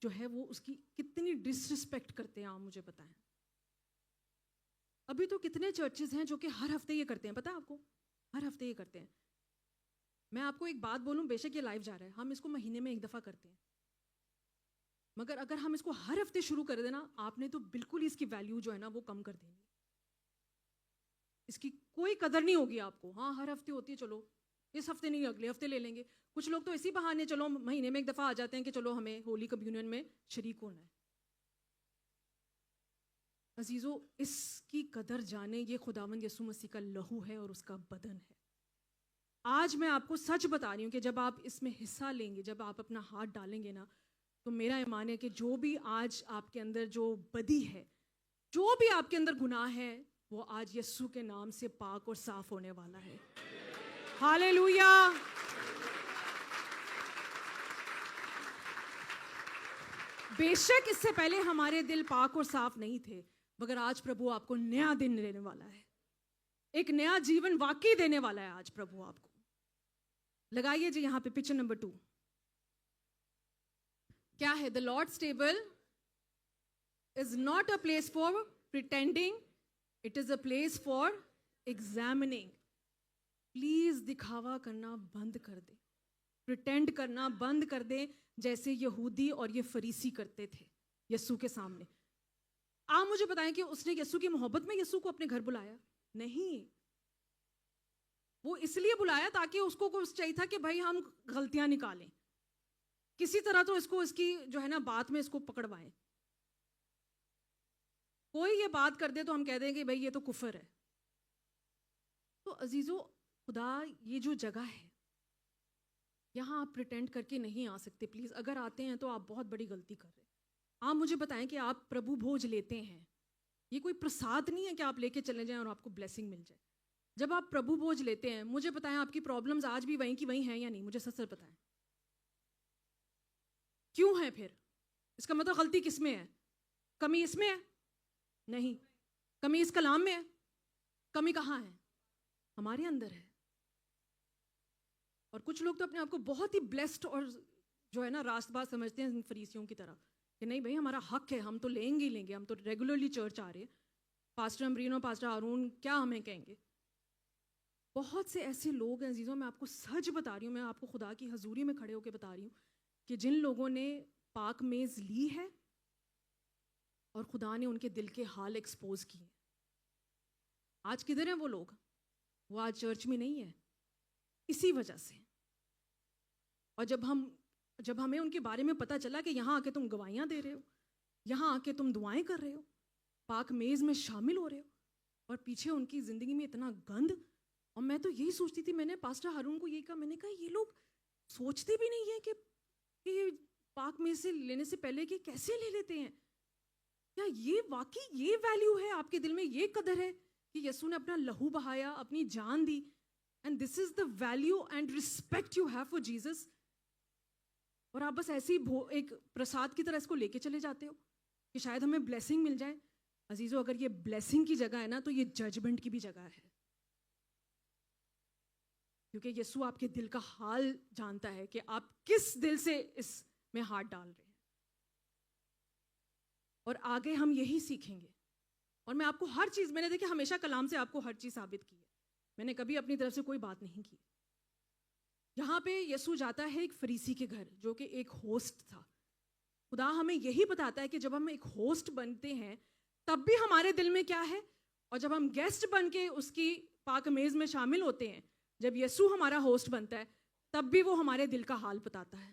جو ہے وہ اس کی کتنی ڈس رسپیکٹ کرتے ہیں آپ مجھے بتائیں. ابھی تو کتنے چرچز ہیں جو کہ ہر ہفتے یہ کرتے ہیں، پتہ ہے آپ کو؟ ہر ہفتے یہ کرتے ہیں. میں آپ کو ایک بات بولوں، بے شک یہ لائیو جا رہا ہے، ہم اس کو مہینے میں ایک دفعہ کرتے ہیں، مگر اگر ہم اس کو ہر ہفتے شروع کر دیں نا، آپ نے تو بالکل اس کی ویلیو جو ہے نا وہ کم کر دینی. اس کی کوئی قدر نہیں ہوگی آپ کو. ہاں ہر ہفتے ہوتی ہے، چلو اس ہفتے نہیں اگلے ہفتے لے لیں گے. کچھ لوگ تو اسی بہانے چلو مہینے میں ایک دفعہ آ جاتے ہیں کہ چلو ہمیں ہولی کمیونین میں شریک ہونا ہے. عزیزو، اس کی قدر جانے، یہ خداوند یسوع مسیح کا لہو ہے اور اس کا بدن ہے. آج میں آپ کو سچ بتا رہی ہوں کہ جب آپ اس میں حصہ لیں گے، جب آپ اپنا ہاتھ ڈالیں گے نا، تو میرا ایمان ہے کہ جو بھی آج آپ کے اندر جو بدی ہے، جو بھی آپ کے اندر گناہ ہے، وہ آج یسوع کے نام سے پاک اور صاف ہونے والا ہے. ہاللیلویا. بے شک اس سے پہلے ہمارے دل پاک اور صاف نہیں تھے، مگر آج پربھو آپ کو نیا دن دینے والا ہے، ایک نیا جیون واقعی دینے والا ہے آج پربھو آپ کو. لگائیے جی یہاں پہ پکچر نمبر 2 کیا ہے؟ The Lord's table is not a place for pretending, it is a place for examining. Please دکھاوا کرنا بند کر دیں، پریٹینڈ کرنا بند کر دیں، جیسے یہودی اور یہ فریسی کرتے تھے یسوع کے سامنے. آپ مجھے بتائیں کہ اس نے یسوع کی محبت میں یسوع کو اپنے گھر بلایا؟ نہیں. وہ اس لیے بلایا تاکہ اس کو چاہیے تھا کہ بھائی ہم غلطیاں نکالیں، کسی طرح تو اس کی جو ہے نا بات میں اس کو پکڑوائیں. کوئی یہ بات کر دے تو ہم کہہ دیں کہ بھائی یہ تو کفر ہے. تو عزیزو، خدا یہ جو جگہ ہے یہاں آپ پریٹینڈ کر کے نہیں آ سکتے. پلیز اگر آتے ہیں تو آپ بہت بڑی غلطی کر رہے ہیں. آپ مجھے بتائیں کہ آپ پربھو بھوج لیتے ہیں، یہ کوئی پرساد نہیں ہے کہ آپ لے کے چلے جائیں اور آپ کو بلیسنگ مل جائے. جب آپ پربھو بھوج لیتے ہیں، مجھے بتائیں آپ کی پرابلمز آج بھی وہیں کی وہیں ہیں یا نہیں؟ مجھے سچ سچ بتائیں کیوں ہے پھر؟ اس کا مطلب غلطی کس میں ہے؟ کمی اس میں ہے؟ نہیں. کمی اس کلام میں ہے؟ کمی کہاں ہے؟ ہمارے اندر ہے. اور کچھ لوگ تو اپنے آپ کو بہت ہی بلیسڈ اور جو ہے نا راست باز سمجھتے ہیں ان فریسیوں کی طرح کہ نہیں بھائی ہمارا حق ہے، ہم تو لیں گے ہی لیں گے، ہم تو ریگولرلی چرچ آ رہے ہیں، پاسٹر امبرینو پاسٹر ہارون کیا ہمیں کہیں گے. بہت سے ایسے لوگ ہیں عزیزوں، میں آپ کو سچ بتا رہی ہوں، میں آپ کو خدا کی حضوری میں کھڑے ہو کے بتا رہی ہوں کہ جن لوگوں نے پاک میز لی ہے اور خدا نے ان کے دل کے حال ایکسپوز کیے، آج کدھر ہیں وہ لوگ؟ وہ آج چرچ میں نہیں ہے اسی وجہ سے. اور جب ہمیں ان کے بارے میں پتہ چلا کہ یہاں آ کے تم گواہیاں دے رہے ہو، یہاں آ کے تم دعائیں کر رہے ہو، پاک میز میں شامل ہو رہے ہو، اور پیچھے ان کی زندگی میں اتنا گند. اور میں تو یہی سوچتی تھی، میں نے پاسٹر ہارون کو یہی کہا، میں نے کہا یہ لوگ سوچتے بھی نہیں ہیں کہ پاک میز سے لینے سے پہلے کہ کیسے لے لیتے ہیں. کیا یہ واقعی یہ ویلیو ہے آپ کے دل میں؟ یہ قدر ہے کہ یسوع نے اپنا لہو بہایا، اپنی جان دی، and this is the value and respect you have for Jesus. اور آپ بس ایسے ہی ایک پرساد کی طرح اس کو لے کے چلے جاتے ہو کہ شاید ہمیں بلیسنگ مل جائے. عزیزو، اگر یہ بلیسنگ کی جگہ ہے نا تو یہ ججمنٹ کی بھی جگہ ہے، کیونکہ یسوع آپ کے دل کا حال جانتا ہے کہ آپ کس دل سے اس میں ہاتھ ڈال رہے ہیں. اور آگے ہم یہی سیکھیں گے. اور میں آپ کو ہر چیز، میں نے دیکھا ہمیشہ کلام سے آپ کو ہر چیز ثابت کی ہے، میں نے کبھی اپنی طرف سے کوئی بات نہیں کی. یہاں پہ یسوع جاتا ہے ایک فریسی کے گھر جو کہ ایک ہوسٹ تھا. خدا ہمیں یہی بتاتا ہے کہ جب ہم ایک ہوسٹ بنتے ہیں تب بھی ہمارے دل میں کیا ہے، اور جب ہم گیسٹ بن کے اس کی پاک میز میں شامل ہوتے ہیں، جب یسوع ہمارا ہوسٹ بنتا ہے تب بھی وہ ہمارے دل کا حال بتاتا ہے.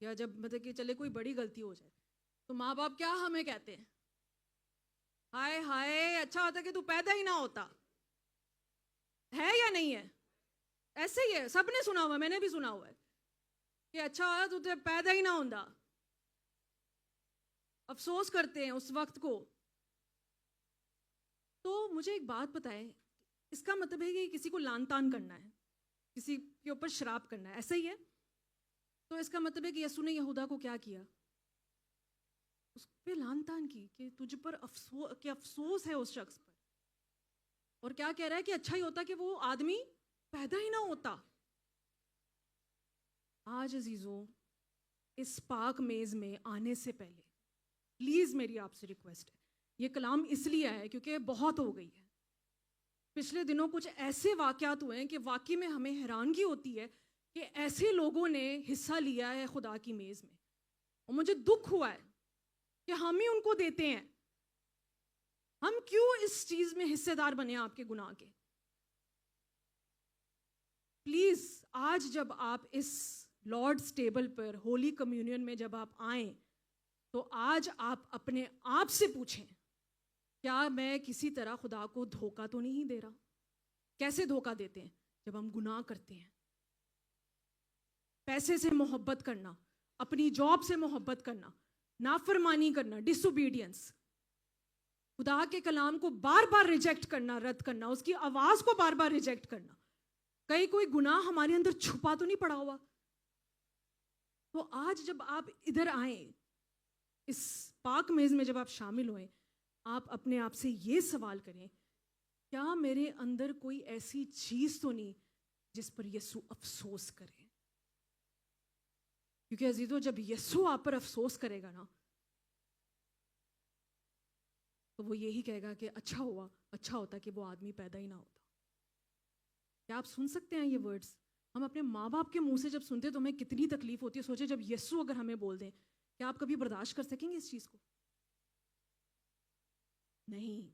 یا جب مطلب کہ چلے کوئی بڑی غلطی ہو جائے تو ماں باپ کیا ہمیں کہتے ہیں؟ ہائے ہائے، اچھا ہوتا کہ تو پیدا ہی نہ ہوتا. ہے یا نہیں ہے؟ ایسے ہی ہے، سب نے سنا ہوا، میں نے بھی سنا ہوا ہے کہ اچھا ہوا تو پیدا ہی نہ ہوتا. افسوس کرتے ہیں اس وقت کو. تو مجھے ایک بات بتائیں، اس کا مطلب ہے کہ کسی کو لان تان کرنا ہے، کسی کے اوپر شراب کرنا ہے، ایسا ہی ہے؟ تو اس کا مطلب ہے کہ یسوع نے یہودا کو کیا کیا؟ اس پہ لان تان کی کہ تجھ پر افسوس ہے اس شخص پر. اور کیا کہہ رہا ہے کہ اچھا ہی ہوتا کہ وہ آدمی پیدا ہی نہ ہوتا. آج عزیزوں، اس پاک میز میں آنے سے پہلے پلیز میری آپ سے ریکویسٹ ہے، یہ کلام اس لیے ہے کیونکہ بہت ہو گئی ہے. پچھلے دنوں کچھ ایسے واقعات ہوئے ہیں کہ واقعی میں ہمیں حیرانگی ہوتی ہے کہ ایسے لوگوں نے حصہ لیا ہے خدا کی میز میں، اور مجھے دکھ ہوا ہے کہ ہم ہی ان کو دیتے ہیں. ہم کیوں اس چیز میں حصے دار بنے آپ کے گناہ کے؟ پلیز آج جب آپ اس لارڈس ٹیبل پر ہولی کمیونین میں جب آپ آئیں تو آج آپ اپنے آپ سے پوچھیں، کیا میں کسی طرح خدا کو دھوکہ تو نہیں دے رہا؟ کیسے دھوکہ دیتے ہیں؟ جب ہم گناہ کرتے ہیں. پیسے سے محبت کرنا، اپنی جاب سے محبت کرنا، نافرمانی کرنا، ڈس اوبیڈینس، خدا کے کلام کو بار بار ریجیکٹ کرنا، رد کرنا، اس کی آواز کو بار بار ریجیکٹ کرنا. کہیں کوئی گناہ ہمارے اندر چھپا تو نہیں پڑا ہوا؟ تو آج جب آپ ادھر آئیں، اس پاک میز میں جب آپ شامل ہوئیں، آپ اپنے آپ سے یہ سوال کریں، کیا میرے اندر کوئی ایسی چیز تو نہیں جس پر یسوع افسوس کرے؟ کیونکہ عزیزو، جب یسوع آپ پر افسوس کرے گا نا تو وہ یہی کہے گا کہ اچھا ہوتا کہ وہ آدمی پیدا ہی نہ ہوتا. کیا آپ سن سکتے ہیں یہ ورڈز؟ ہم اپنے ماں باپ کے منہ سے جب سنتے تو ہمیں کتنی تکلیف ہوتی ہے. سوچے جب یسوع اگر ہمیں بول دیں، کیا آپ کبھی برداشت کر سکیں گے اس چیز کو؟ نہیں.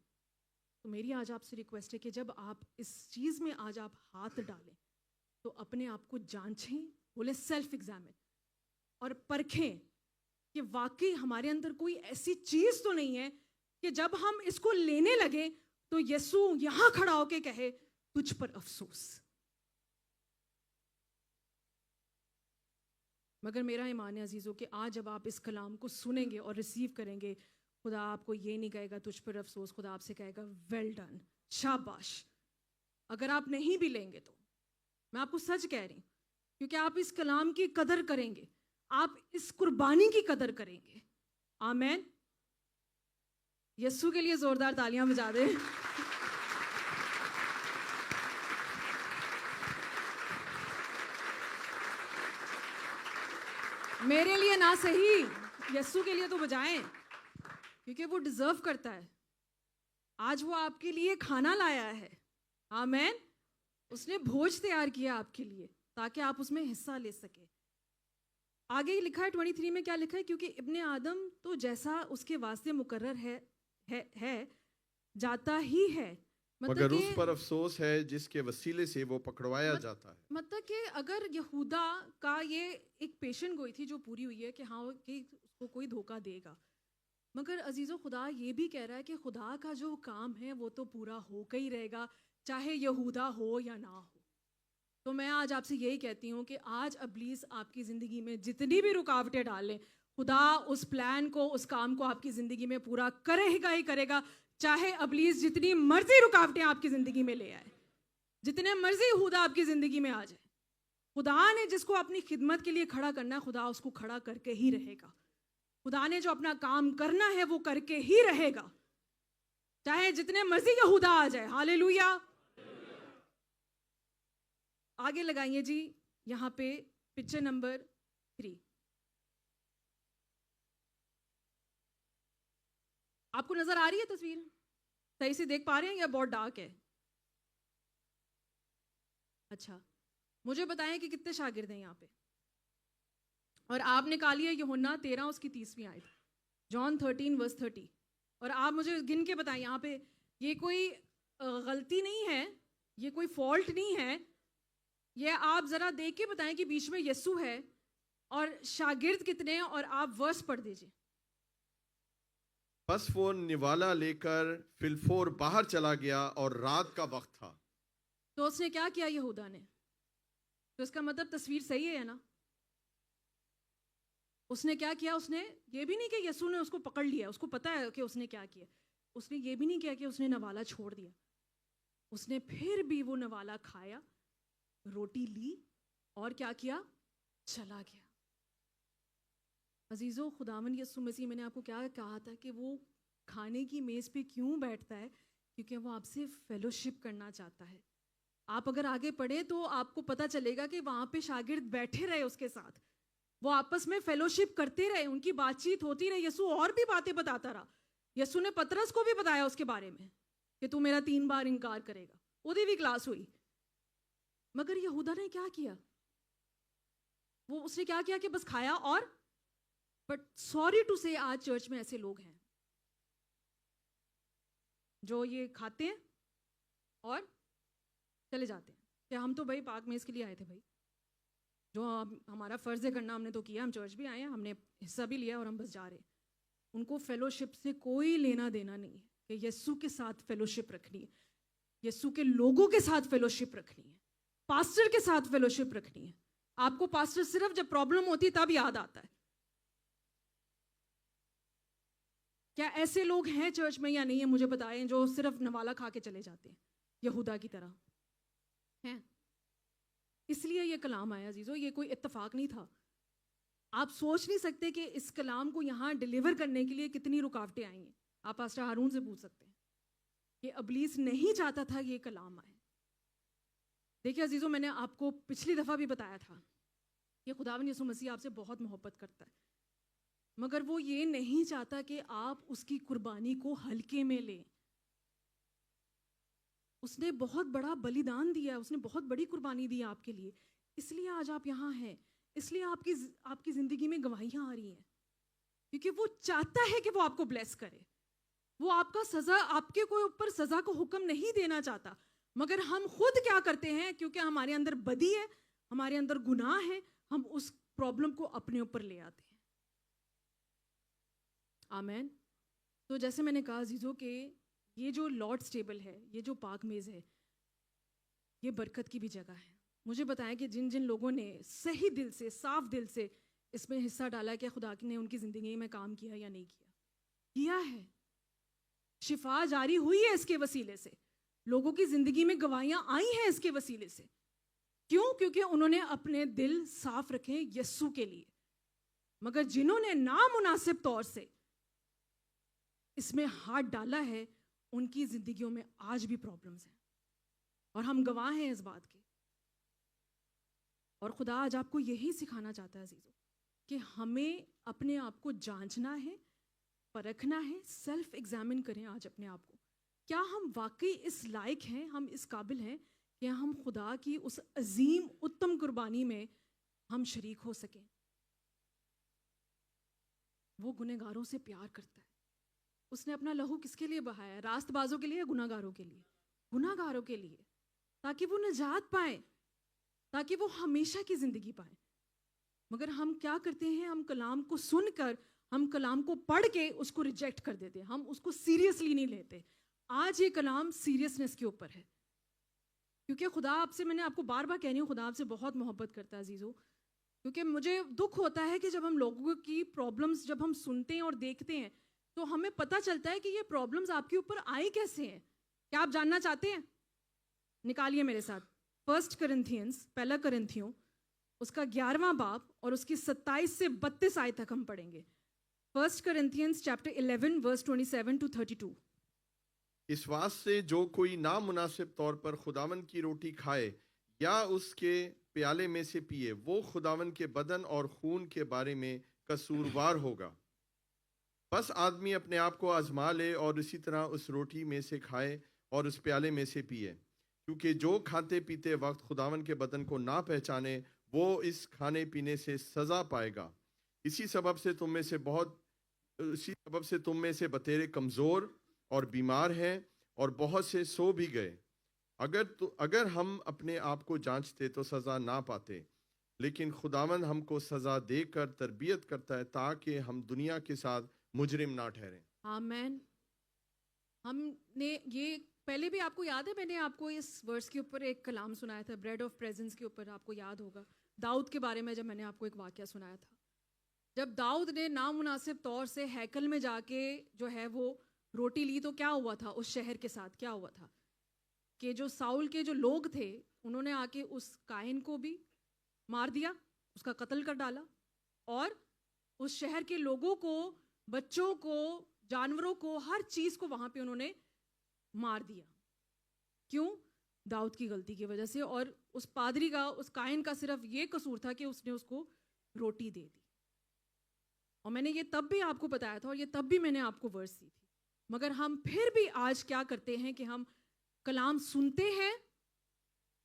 تو میری آج آپ سے ریکویسٹ ہے کہ جب آپ اس چیز میں آج آپ ہاتھ ڈالیں تو اپنے آپ کو جانچیں، بولے سیلف ایگزامن، اور پرکھیں کہ واقعی ہمارے اندر کوئی ایسی چیز تو نہیں ہے کہ جب ہم اس کو لینے لگے تو یسوع یہاں کھڑا ہو کے کہے تجھ پر افسوس. مگر میرا ایمان ہے عزیزوں کہ آج جب آپ اس کلام کو سنیں گے اور ریسیو کریں گے، خدا آپ کو یہ نہیں کہے گا تجھ پر افسوس، خدا آپ سے کہے گا ویل ڈن، شاباش. اگر آپ نہیں بھی لیں گے تو میں آپ کو سچ کہہ رہی ہوں، کیونکہ آپ اس کلام کی قدر کریں گے، آپ اس قربانی کی قدر کریں گے. آمین. یسوع کے لیے زوردار تالیاں بجا دیں. میرے لیے نہ صحیح، یسوع کے لیے تو بجائیں، کیونکہ وہ ڈیزرو کرتا ہے. آج وہ آپ کے لیے کھانا لایا ہے. آمین. اس نے بھوج تیار کیا آپ کے لیے تاکہ آپ اس میں حصہ لے سکیں. آگے ہی لکھا ہے 23 میں، کیا لکھا ہے؟ کیونکہ ابن آدم تو جیسا اس کے واسطے مقرر ہے جاتا ہی ہے. مگر اس پر افسوس ہے جس کے وسیلے سے وہ پکڑوایا جاتا ہے. مطلب کہ اگر یہودا کا یہ ایک پیشن گوئی تھی جو پوری ہوئی ہے کہ ہاں کہ اس کو کوئی دھوکہ دے گا، مگر عزیزو خدا یہ بھی کہہ رہا ہے کہ خدا کا جو کام ہے وہ تو پورا ہو کے ہی رہے گا، چاہے یہودا ہو یا نہ ہو. تو میں آج آپ سے یہی کہتی ہوں کہ آج ابلیس آپ کی زندگی میں جتنی بھی رکاوٹیں ڈالیں، خدا اس پلان کو، اس کام کو آپ کی زندگی میں پورا کرے گا ہی کرے گا، چاہے ابلیس جتنی مرضی رکاوٹیں آپ کی زندگی میں لے آئے، جتنے مرضی خدا آپ کی زندگی میں آ جائے. خدا نے جس کو اپنی خدمت کے لیے کھڑا کرنا ہے، خدا اس کو کھڑا کر کے ہی رہے گا. خدا نے جو اپنا کام کرنا ہے وہ کر کے ہی رہے گا، چاہے جتنے مرضی یہودا آ جائے. ہاللیلویا. آگے لگائیے جی یہاں پہ پکچر نمبر 3. آپ کو نظر آ رہی ہے تصویر؟ صحیح سے دیکھ پا رہے ہیں یا بہت ڈارک ہے؟ اچھا، مجھے بتائیں کہ کتنے شاگرد ہیں یہاں پہ؟ اور آپ نے نکالی ہے یوحنا 13 اس کی 30ویں آیت، جان 13:30. اور آپ مجھے گن کے بتائیں یہاں پہ یہ کوئی غلطی نہیں ہے، یہ کوئی فالٹ نہیں ہے، یہ آپ ذرا دیکھ کے بتائیں کہ بیچ میں یسوع ہے اور شاگرد کتنے ہیں، اور آپ ورس پڑھ دیجئے. بس وہ نوالا لے کر فلفور باہر چلا گیا اور رات کا وقت تھا. تو اس نے کیا کیا یہودا نے؟ تو اس کا مطلب تصویر صحیح ہے نا. اس نے کیا کیا؟ اس نے یہ بھی نہیں کہ یسوع نے اس کو پکڑ لیا، اس کو پتا ہے کہ اس نے کیا کیا. اس نے یہ بھی نہیں کیا کہ اس نے نوالا چھوڑ دیا. اس نے پھر بھی وہ نوالا کھایا، روٹی لی اور کیا کیا؟ چلا گیا. عزیزو، خداوند یسوع مسیح، میں نے آپ کو کیا کہا تھا کہ وہ کھانے کی میز پہ کیوں بیٹھتا ہے؟ کیونکہ وہ آپ سے فیلوشپ کرنا چاہتا ہے. آپ اگر آگے پڑھیں تو آپ کو پتہ چلے گا کہ وہاں پہ شاگرد بیٹھے رہے اس کے ساتھ، وہ آپس میں فیلوشپ کرتے رہے، ان کی بات چیت ہوتی رہی. یسوع اور بھی باتیں بتاتا رہا. یسوع نے پترس کو بھی بتایا اس کے بارے میں کہ تو میرا 3 بار انکار کرے گا. وہ بھی کلاس ہوئی. مگر یہودا نے کیا کیا؟ اس نے کیا کیا کہ بس کھایا. اور بٹ سوری ٹو سے آج چرچ میں ایسے لوگ ہیں جو یہ کھاتے ہیں اور چلے جاتے ہیں کہ ہم تو بھائی پاک میز کے لیے آئے تھے، بھائی جو ہمارا فرض ہے کرنا ہم نے تو کیا، ہم چرچ بھی آئے ہیں، ہم نے حصہ بھی لیا اور ہم بس جا رہے ہیں. ان کو فیلوشپ سے کوئی لینا دینا نہیں ہے کہ یسوع کے ساتھ فیلوشپ رکھنی ہے، یسوع کے لوگوں کے ساتھ فیلوشپ رکھنی ہے، پاسٹر کے ساتھ فیلوشپ رکھنی ہے. آپ کو پاسٹر صرف جب پرابلم ہوتی ہے تب یاد آتا ہے. کیا ایسے لوگ ہیں چرچ میں یا نہیں ہے؟ مجھے بتائیں، جو صرف نوالا کھا کے چلے جاتے ہیں یہودا کی طرح ہیں. اس لیے یہ کلام آیا عزیزو، یہ کوئی اتفاق نہیں تھا. آپ سوچ نہیں سکتے کہ اس کلام کو یہاں ڈیلیور کرنے کے لیے کتنی رکاوٹیں آئی ہیں. آپ پاسٹر ہارون سے پوچھ سکتے ہیں کہ ابلیس نہیں چاہتا تھا یہ کلام آئے. دیکھیے عزیزو، میں نے آپ کو پچھلی دفعہ بھی بتایا تھا کہ خداوند یسوع مسیح آپ سے بہت محبت کرتا ہے، مگر وہ یہ نہیں چاہتا کہ آپ اس کی قربانی کو ہلکے میں لیں. اس نے بہت بڑا بلیدان دیا، اس نے بہت بڑی قربانی دی آپ کے لیے. اس لیے آج آپ یہاں ہیں، اس لیے آپ کی زندگی میں گواہیاں آ رہی ہیں، کیونکہ وہ چاہتا ہے کہ وہ آپ کو بلیس کرے. وہ آپ کا سزا، آپ کے کوئی اوپر سزا کو حکم نہیں دینا چاہتا. مگر ہم خود کیا کرتے ہیں؟ کیونکہ ہمارے اندر بدی ہے، ہمارے اندر گناہ ہے، ہم اس پرابلم کو اپنے اوپر لے آتے ہیں. آمین. تو جیسے میں نے کہا عزیزو کہ یہ جو لارڈس ٹیبل ہے، یہ جو پاک میز ہے، یہ برکت کی بھی جگہ ہے. مجھے بتائیں کہ جن لوگوں نے صحیح دل سے، صاف دل سے اس میں حصہ ڈالا کہ خدا نے ان کی زندگی میں کام کیا یا نہیں کیا ہے. شفا جاری ہوئی ہے اس کے وسیلے سے، لوگوں کی زندگی میں گواہیاں آئی ہیں اس کے وسیلے سے. کیوں؟ کیونکہ انہوں نے اپنے دل صاف رکھے یسوع کے لیے. مگر جنہوں نے نامناسب طور سے اس میں ہاتھ ڈالا ہے، ان کی زندگیوں میں آج بھی پرابلمز ہیں، اور ہم گواہ ہیں اس بات کے. اور خدا آج آپ کو یہی سکھانا چاہتا ہے عزیزو کہ ہمیں اپنے آپ کو جانچنا ہے، پرکھنا ہے. سیلف ایگزامن کریں آج اپنے آپ کو. کیا ہم واقعی اس لائق ہیں، ہم اس قابل ہیں کہ ہم خدا کی اس عظیم اتم قربانی میں ہم شریک ہو سکیں؟ وہ گنہگاروں سے پیار کرتا ہے. اس نے اپنا لہو کس کے لیے بہایا؟ راست بازوں کے لیے یا گناہ گاروں کے لیے؟ گناہ گاروں کے لیے، تاکہ وہ نجات پائیں، تاکہ وہ ہمیشہ کی زندگی پائیں. مگر ہم کیا کرتے ہیں؟ ہم کلام کو سن کر، ہم کلام کو پڑھ کے اس کو ریجیکٹ کر دیتے ہیں، ہم اس کو سیریسلی نہیں لیتے. آج یہ کلام سیریسنس کے اوپر ہے، کیونکہ خدا آپ سے، میں نے آپ کو بار بار کہہ رہی ہوں، خدا آپ سے بہت محبت کرتا ہے عزیزو. کیونکہ مجھے دکھ ہوتا ہے کہ جب ہم لوگوں کی پرابلمس جب ہم سنتے ہیں اور دیکھتے ہیں تو ہمیں پتہ چلتا ہے کہ یہ پرابلمز آپ کے اوپر آئی کیسے ہیں. کیا آپ جاننا چاہتے ہیں؟ نکالیے میرے ساتھ 1 کرنتھینس، پہلا کرنتھیوں، اس کا 11واں باب اور اس کی 27 سے 32 آیت تک ہم پڑھیں گے. 1 کرنتھینس چیپٹر 11 ورس 27 to 32. اس واسطے جو کوئی نامناسب طور پر خداوند کی روٹی کھائے یا اس کے پیالے میں سے پیے، وہ خداوند کے بدن اور خون کے بارے میں قصوروار ہوگا. بس آدمی اپنے آپ کو آزما لے اور اسی طرح اس روٹی میں سے کھائے اور اس پیالے میں سے پیے. کیونکہ جو کھاتے پیتے وقت خداوند کے بدن کو نہ پہچانے، وہ اس کھانے پینے سے سزا پائے گا. اسی سبب سے تم میں سے بتیرے کمزور اور بیمار ہیں، اور بہت سے سو بھی گئے. اگر ہم اپنے آپ کو جانچتے تو سزا نہ پاتے، لیکن خداوند ہم کو سزا دے کر تربیت کرتا ہے تاکہ ہم دنیا کے ساتھ مجرم نہ ٹھہریں۔ آمین۔ ہم نے یہ پہلے بھی آپ کو یاد ہے، میں نے آپ کو اس ورس کے اوپر ایک کلام سنایا تھا، بریڈ آف پریزنس کے اوپر، آپ کو یاد ہوگا داؤد کے بارے میں، جب میں نے آپ کو ایک واقعہ سنایا تھا، جب داؤد نے نامناسب طور سے ہیکل میں جا کے جو ہے وہ روٹی لی، تو کیا ہوا تھا اس شہر کے ساتھ؟ کیا ہوا تھا کہ جو ساؤل کے جو لوگ تھے انہوں نے آ کے اس کاہن کو بھی مار دیا، اس کا قتل کر ڈالا، اور اس شہر کے لوگوں کو، بچوں کو، جانوروں کو، ہر چیز کو وہاں پہ انہوں نے مار دیا۔ کیوں؟ داؤد کی غلطی کی وجہ سے۔ اور اس پادری کا، اس کاہن کا صرف یہ قصور تھا کہ اس نے اس کو روٹی دے دی۔ اور میں نے یہ تب بھی آپ کو بتایا تھا، اور یہ تب بھی میں نے آپ کو ورس دی تھی، مگر ہم پھر بھی آج کیا کرتے ہیں کہ ہم کلام سنتے ہیں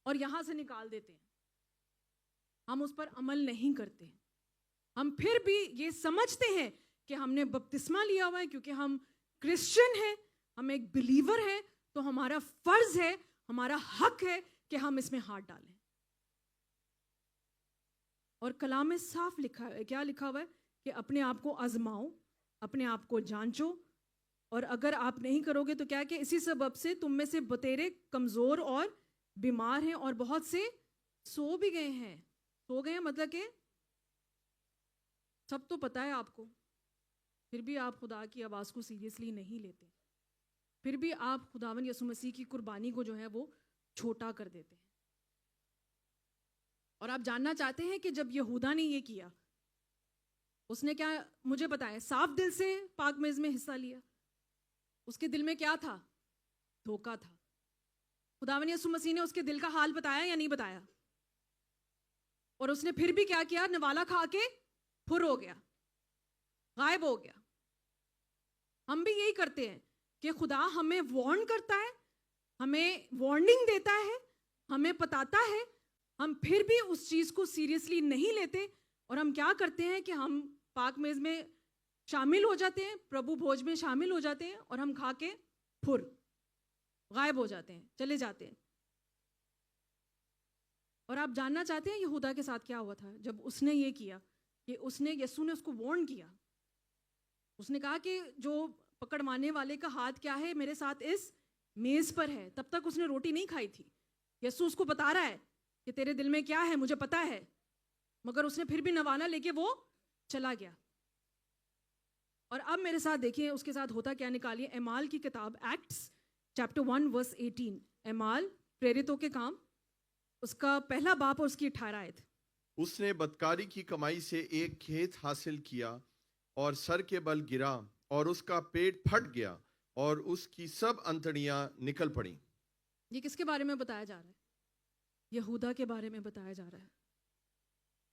اور یہاں سے نکال دیتے ہیں، ہم اس پر عمل نہیں کرتے۔ ہم پھر بھی یہ سمجھتے ہیں کہ ہم نے بپتسمہ لیا ہوا ہے، کیونکہ ہم کرسچن ہیں، ہم ایک بلیور ہیں، تو ہمارا فرض ہے، ہمارا حق ہے کہ ہم اس میں ہاتھ ڈالیں۔ اور کلام میں صاف لکھا ہے، کیا لکھا ہوا ہے؟ کہ اپنے آپ کو آزماؤ، اپنے آپ کو جانچو، اور اگر آپ نہیں کرو گے تو کیا کہ اسی سبب سے تم میں سے بتیرے کمزور اور بیمار ہیں، اور بہت سے سو بھی گئے ہیں۔ سو گئے ہیں مطلب کہ سب تو پتہ ہے آپ کو، پھر بھی آپ خدا کی آواز کو سیریسلی نہیں لیتے، پھر بھی آپ خداوند یسوع مسیح کی قربانی کو جو ہے وہ چھوٹا کر دیتے ہیں۔ اور آپ جاننا چاہتے ہیں کہ جب یہودا نے یہ کیا، اس نے کیا مجھے بتایا؟ صاف دل سے پاک میز میں حصہ لیا۔ اس کے دل میں کیا تھا؟ دھوکا تھا۔ خداوند یسوع مسیح نے اس کے دل کا حال بتایا یا نہیں بتایا؟ اور اس نے پھر بھی کیا کیا؟ نوالا کھا کے پھر ہو گیا، غائب ہو گیا۔ ہم بھی یہی کرتے ہیں کہ خدا ہمیں وارن کرتا ہے، ہمیں وارننگ دیتا ہے، ہمیں بتاتا ہے، ہم پھر بھی اس چیز کو سیریسلی نہیں لیتے، اور ہم کیا کرتے ہیں کہ ہم پاک میز میں شامل ہو جاتے ہیں، پربھو بھوج میں شامل ہو جاتے ہیں، اور ہم کھا کے پھر غائب ہو جاتے ہیں، چلے جاتے ہیں۔ اور آپ جاننا چاہتے ہیں یہودا کے ساتھ کیا ہوا تھا جب اس نے یہ کیا کہ یسوع نے اس کو وارن کیا؟ اس نے کہا کہ جو پکڑوانے والے کا ہاتھ کیا ہے میرے ساتھ اس میز پر ہے۔ تب تک اس نے روٹی نہیں کھائی تھی۔ یسوع اس کو بتا رہا ہے کہ تیرے دل میں کیا ہے مجھے پتا ہے، مگر اس نے پھر بھی نوالا لے کے وہ چلا گیا۔ اور اب میرے ساتھ دیکھیں اس کے ساتھ ہوتا کیا، نکالیے اعمال کی کتاب، ایکٹس چیپٹر 1 ورس 18، اعمال پریرتوں کے کام، اس کا پہلا باب اور اس کی 18 آیت۔ اس نے بدکاری کی کمائی سے ایک کھیت حاصل کیا اور سر کے بل گرا، اور اس کا پیٹ پھٹ گیا اور اس کی سب انتڑیاں نکل پڑیں۔ یہ کس کے بارے میں بتایا جا رہا ہے؟ یہودا کے بارے میں بتایا جا رہا ہے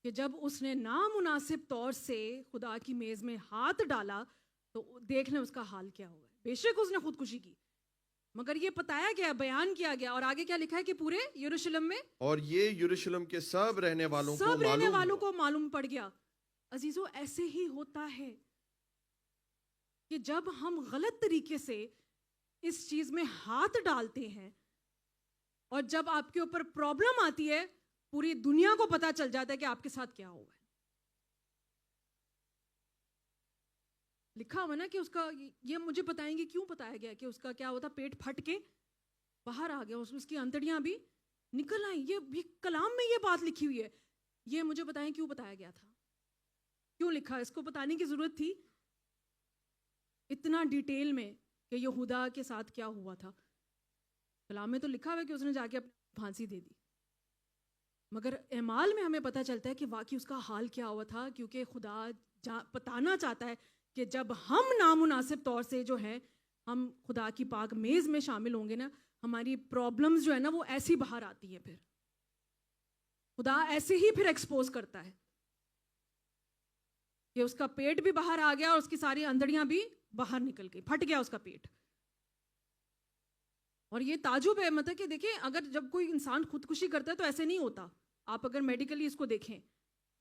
کہ جب اس نے نامناسب طور سے خدا کی میز میں ہاتھ ڈالا تو دیکھ لیں اس کا حال کیا ہوا ہے۔ بے شک اس نے خودکشی کی، مگر یہ بتایا گیا، بیان کیا گیا، اور آگے کیا لکھا ہے کہ پورے یروشلم میں اور یہ یروشلم کے سب رہنے والوں سب رہنے والوں کو کو معلوم پڑ گیا۔ عزیزو، ایسے ہی ہوتا ہے کہ جب ہم غلط طریقے سے اس چیز میں ہاتھ ڈالتے ہیں، اور جب آپ کے اوپر پرابلم آتی ہے، پوری دنیا کو پتا چل جاتا ہے کہ آپ کے ساتھ کیا ہوا ہے۔ لکھا ہوا نا کہ اس کا، یہ مجھے بتائیں گے کیوں بتایا گیا کہ اس کا کیا ہوتا؟ پیٹ پھٹ کے باہر آ گیا، اس کی انتڑیاں بھی نکل آئیں۔ یہ کلام میں یہ بات لکھی ہوئی ہے، یہ مجھے بتائیں کیوں بتایا گیا تھا، کیوں لکھا؟ اس کو بتانے کی ضرورت تھی اتنا ڈیٹیل میں کہ یہودا کے ساتھ کیا ہوا تھا؟ کلام میں تو لکھا ہوا ہے کہ اس نے جا کے اپنی پھانسی دے دی، مگر اعمال میں ہمیں پتہ چلتا ہے کہ واقعی اس کا حال کیا ہوا تھا، کیونکہ خدا بتانا چاہتا ہے کہ جب ہم نامناسب طور سے جو ہے ہم خدا کی پاک میز میں شامل ہوں گے نا، ہماری پرابلمز جو ہے نا وہ ایسی باہر آتی ہیں، پھر خدا ایسے ہی پھر ایکسپوز کرتا ہے کہ اس کا پیٹ بھی باہر آ گیا اور اس کی ساری اندڑیاں بھی باہر نکل گئی، پھٹ گیا اس کا پیٹ۔ اور یہ تعجب ہے، مطلب کہ دیکھیں اگر جب کوئی انسان خودکشی کرتا ہے تو ایسے نہیں ہوتا، آپ اگر میڈیکلی اس کو دیکھیں،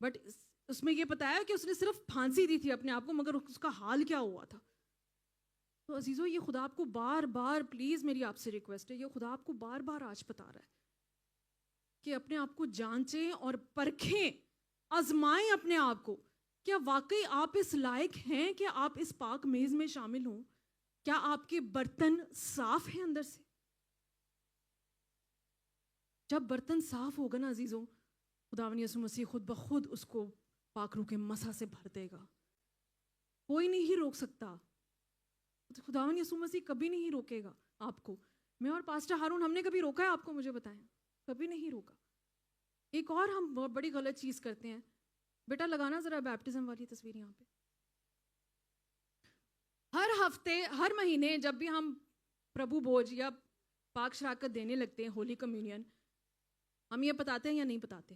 بٹ اس میں یہ بتایا کہ اس نے صرف پھانسی دی تھی اپنے آپ کو، مگر اس کا حال کیا ہوا تھا۔ تو عزیزو، یہ خدا آپ کو بار بار، پلیز میری آپ سے ریکویسٹ ہے، یہ خدا آپ کو بار بار آج بتا رہا ہے کہ اپنے آپ کو جانچیں اور پرکھیں آزمائیں اپنے آپ کو, کیا واقعی آپ اس لائق ہیں کہ آپ اس پاک میز میں شامل ہوں؟ کیا آپ کے برتن صاف ہیں اندر سے؟ جب برتن صاف ہوگا نا عزیزوں, خداوند یسوع مسیح خود بخود اس کو پاک روح کے مسح سے بھر دے گا. کوئی نہیں روک سکتا. خداوند یسوع مسیح کبھی نہیں روکے گا آپ کو. میں اور پاسٹر ہارون, ہم نے کبھی روکا ہے آپ کو؟ مجھے بتائیں. کبھی نہیں روکا. ایک اور ہم بہت بڑی غلط چیز کرتے ہیں. بیٹا لگانا ذرا بیپٹزم والی تصویر یہاں پہ. ہر ہفتے, ہر مہینے جب بھی ہم پربھو بوجھ یا پاک شراکت دینے لگتے ہیں, ہولی کمیونین, ہم یہ بتاتے ہیں یا نہیں بتاتے؟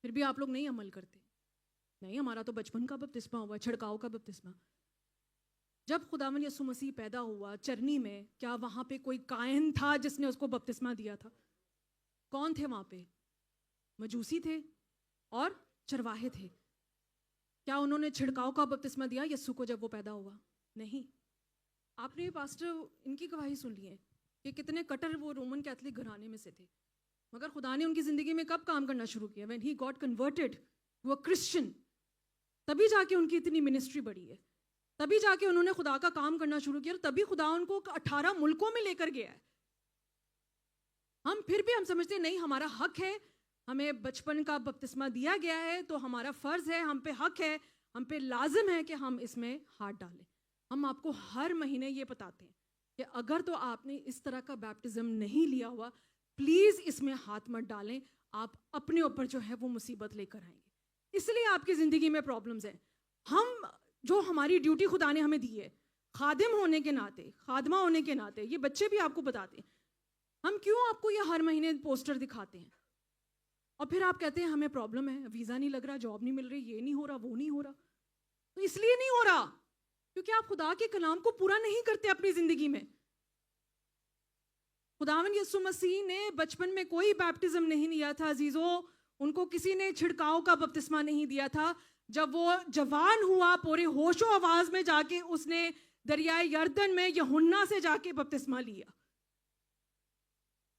پھر بھی آپ لوگ نہیں عمل کرتے. نہیں, ہمارا تو بچپن کا بپتسمہ ہوا, چھڑکاؤ کا بپتسمہ. جب خداوند یسوع مسیح پیدا ہوا چرنی میں, کیا وہاں پہ کوئی کاہن تھا جس نے اس کو بپتسمہ دیا تھا؟ کون تھے وہاں پہ؟ مجوسی تھے اور چرواہے تھے. کیا انہوں نے چھڑکاؤ کا بپتسمہ دیا یسوع کو جب وہ پیدا ہوا؟ نہیں. آپ نے پاسٹر ان کی گواہی سن لی ہے کہ کتنے کٹر وہ رومن کیتھولک گھرانے میں سے تھے, مگر خدا نے ان کی زندگی میں کب کام کرنا شروع کیا؟ when he got converted to a Christian, تبھی جا کے ان کی اتنی منسٹری بڑھی ہے, تبھی جا کے انہوں نے خدا کا کام کرنا شروع کیا, اور تبھی خدا ان کو 18 ملکوں میں لے کر گیا ہے. ہم پھر بھی ہم سمجھتے ہیں نہیں, ہمارا حق ہے, ہمیں بچپن کا بپتسمہ دیا گیا ہے تو ہمارا فرض ہے, ہم پہ حق ہے, ہم پہ لازم ہے کہ ہم اس میں ہاتھ ڈالیں. ہم آپ کو ہر مہینے یہ بتاتے ہیں کہ اگر تو آپ نے اس طرح کا بیپٹزم نہیں لیا ہوا, پلیز اس میں ہاتھ مت ڈالیں. آپ اپنے اوپر جو ہے وہ مصیبت لے کر آئیں گے. اس لیے آپ کی زندگی میں پرابلمز ہیں. ہم جو ہماری ڈیوٹی خدا نے ہمیں دی ہے, خادم ہونے کے ناطے, خادمہ ہونے کے ناطے, یہ بچے بھی آپ کو بتاتے ہیں, ہم کیوں آپ کو یہ ہر مہینے پوسٹر دکھاتے ہیں اور پھر آپ کہتے ہیں ہمیں پرابلم ہے, ویزا نہیں لگ رہا, جاب نہیں مل رہی, یہ نہیں ہو رہا, وہ نہیں ہو رہا. تو اس لیے نہیں ہو رہا کیونکہ آپ خدا کے کلام کو پورا نہیں کرتے اپنی زندگی میں. خداوند یسوع مسیح نے بچپن میں کوئی بیپٹزم نہیں لیا تھا عزیزوں, ان کو کسی نے چھڑکاؤ کا بپتسمہ نہیں دیا تھا. جب وہ جوان ہوا, پورے ہوش و آواز میں جا کے اس نے دریائے یردن میں یوحنا سے جا کے بپتسمہ لیا.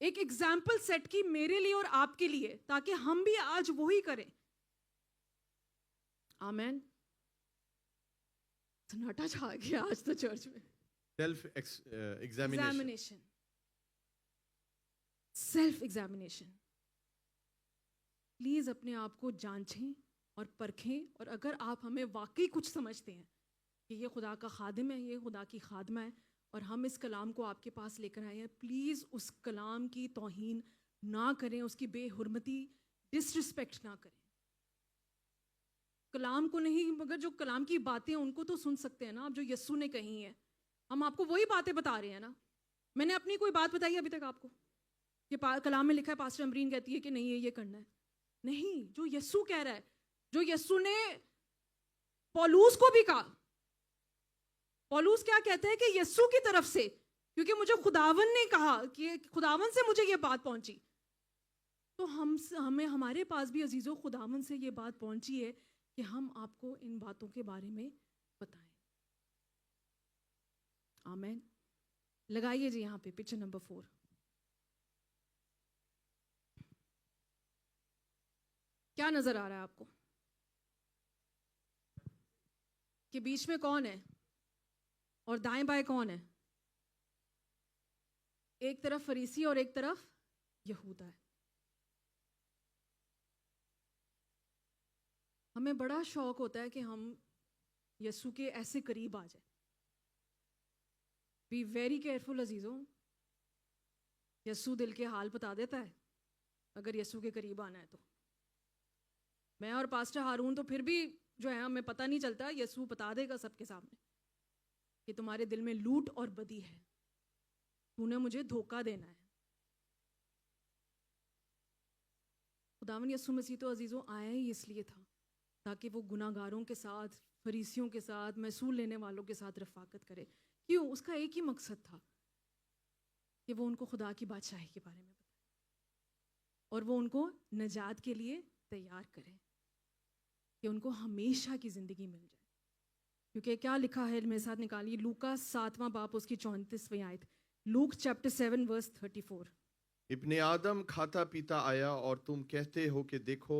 ایک ایگزامپل سیٹ کی میرے لیے اور آپ کے لیے, تاکہ ہم بھی آج وہی کریں. آمین. سناٹا چھا گیا آج تو چرچ میں. Self examination. Self examination. Please اپنے آپ کو جانچیں اور پرکھیں, اور اگر آپ ہمیں واقعی کچھ سمجھتے ہیں کہ یہ خدا کا خادم ہے, یہ خدا کی خادمہ ہے, اور ہم اس کلام کو آپ کے پاس لے کر آئے ہیں, پلیز اس کلام کی توہین نہ کریں, اس کی بے حرمتی, ڈس رسپیکٹ نہ کریں. کلام کو نہیں, مگر جو کلام کی باتیں ان کو تو سن سکتے ہیں نا آپ, جو یسوع نے کہی ہیں. ہم آپ کو وہی باتیں بتا رہے ہیں نا. میں نے اپنی کوئی بات بتائی ابھی تک آپ کو کہ کلام میں لکھا ہے, پاسٹر امرین کہتی ہے کہ نہیں یہ کرنا ہے؟ نہیں, جو یسوع کہہ رہا ہے, جو یسوع نے پولوس کو بھی کہا. پولوس کیا کہتے ہیں کہ یسوع کی طرف سے, کیونکہ مجھے خداون نے کہا, کہ خداون سے مجھے یہ بات پہنچی. تو ہمیں ہمارے پاس بھی عزیزوں خداون سے یہ بات پہنچی ہے کہ ہم آپ کو ان باتوں کے بارے میں بتائیں. آمین. لگائیے جی یہاں پہ پکچر نمبر 4. کیا نظر آ رہا ہے آپ کو کہ بیچ میں کون ہے اور دائیں بائیں کون ہے؟ ایک طرف فریسی اور ایک طرف یہودا ہے. ہمیں بڑا شوق ہوتا ہے کہ ہم یسوع کے ایسے قریب آ جائیں. بی ویری کیئرفل عزیزوں. یسوع دل کے حال بتا دیتا ہے اگر یسوع کے قریب آنا ہے تو. میں اور پاسٹر ہارون تو پھر بھی جو ہے ہمیں پتہ نہیں چلتا, یسوع بتا دے گا سب کے سامنے کہ تمہارے دل میں لوٹ اور بدی ہے, تو نے مجھے دھوکہ دینا ہے. خداوند یسوع مسیح تو عزیزوں آیا ہی اس لیے تھا تاکہ وہ گناہ گاروں کے ساتھ, فریسیوں کے ساتھ, محصول لینے والوں کے ساتھ رفاقت کرے. کیوں؟ اس کا ایک ہی مقصد تھا کہ وہ ان کو خدا کی بادشاہی کے بارے میں بتائے اور وہ ان کو نجات کے لیے تیار کرے, کہ ان کو ہمیشہ کی زندگی مل جائے. کیونکہ کیا لکھا ہے, میرے ساتھ نکالیے لوکا 7واں باب اس کی 34ویں آیت. لوک چیپٹر 7 ورس 34. ابن آدم کھاتا پیتا آیا اور تم کہتے ہو کہ دیکھو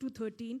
to 13।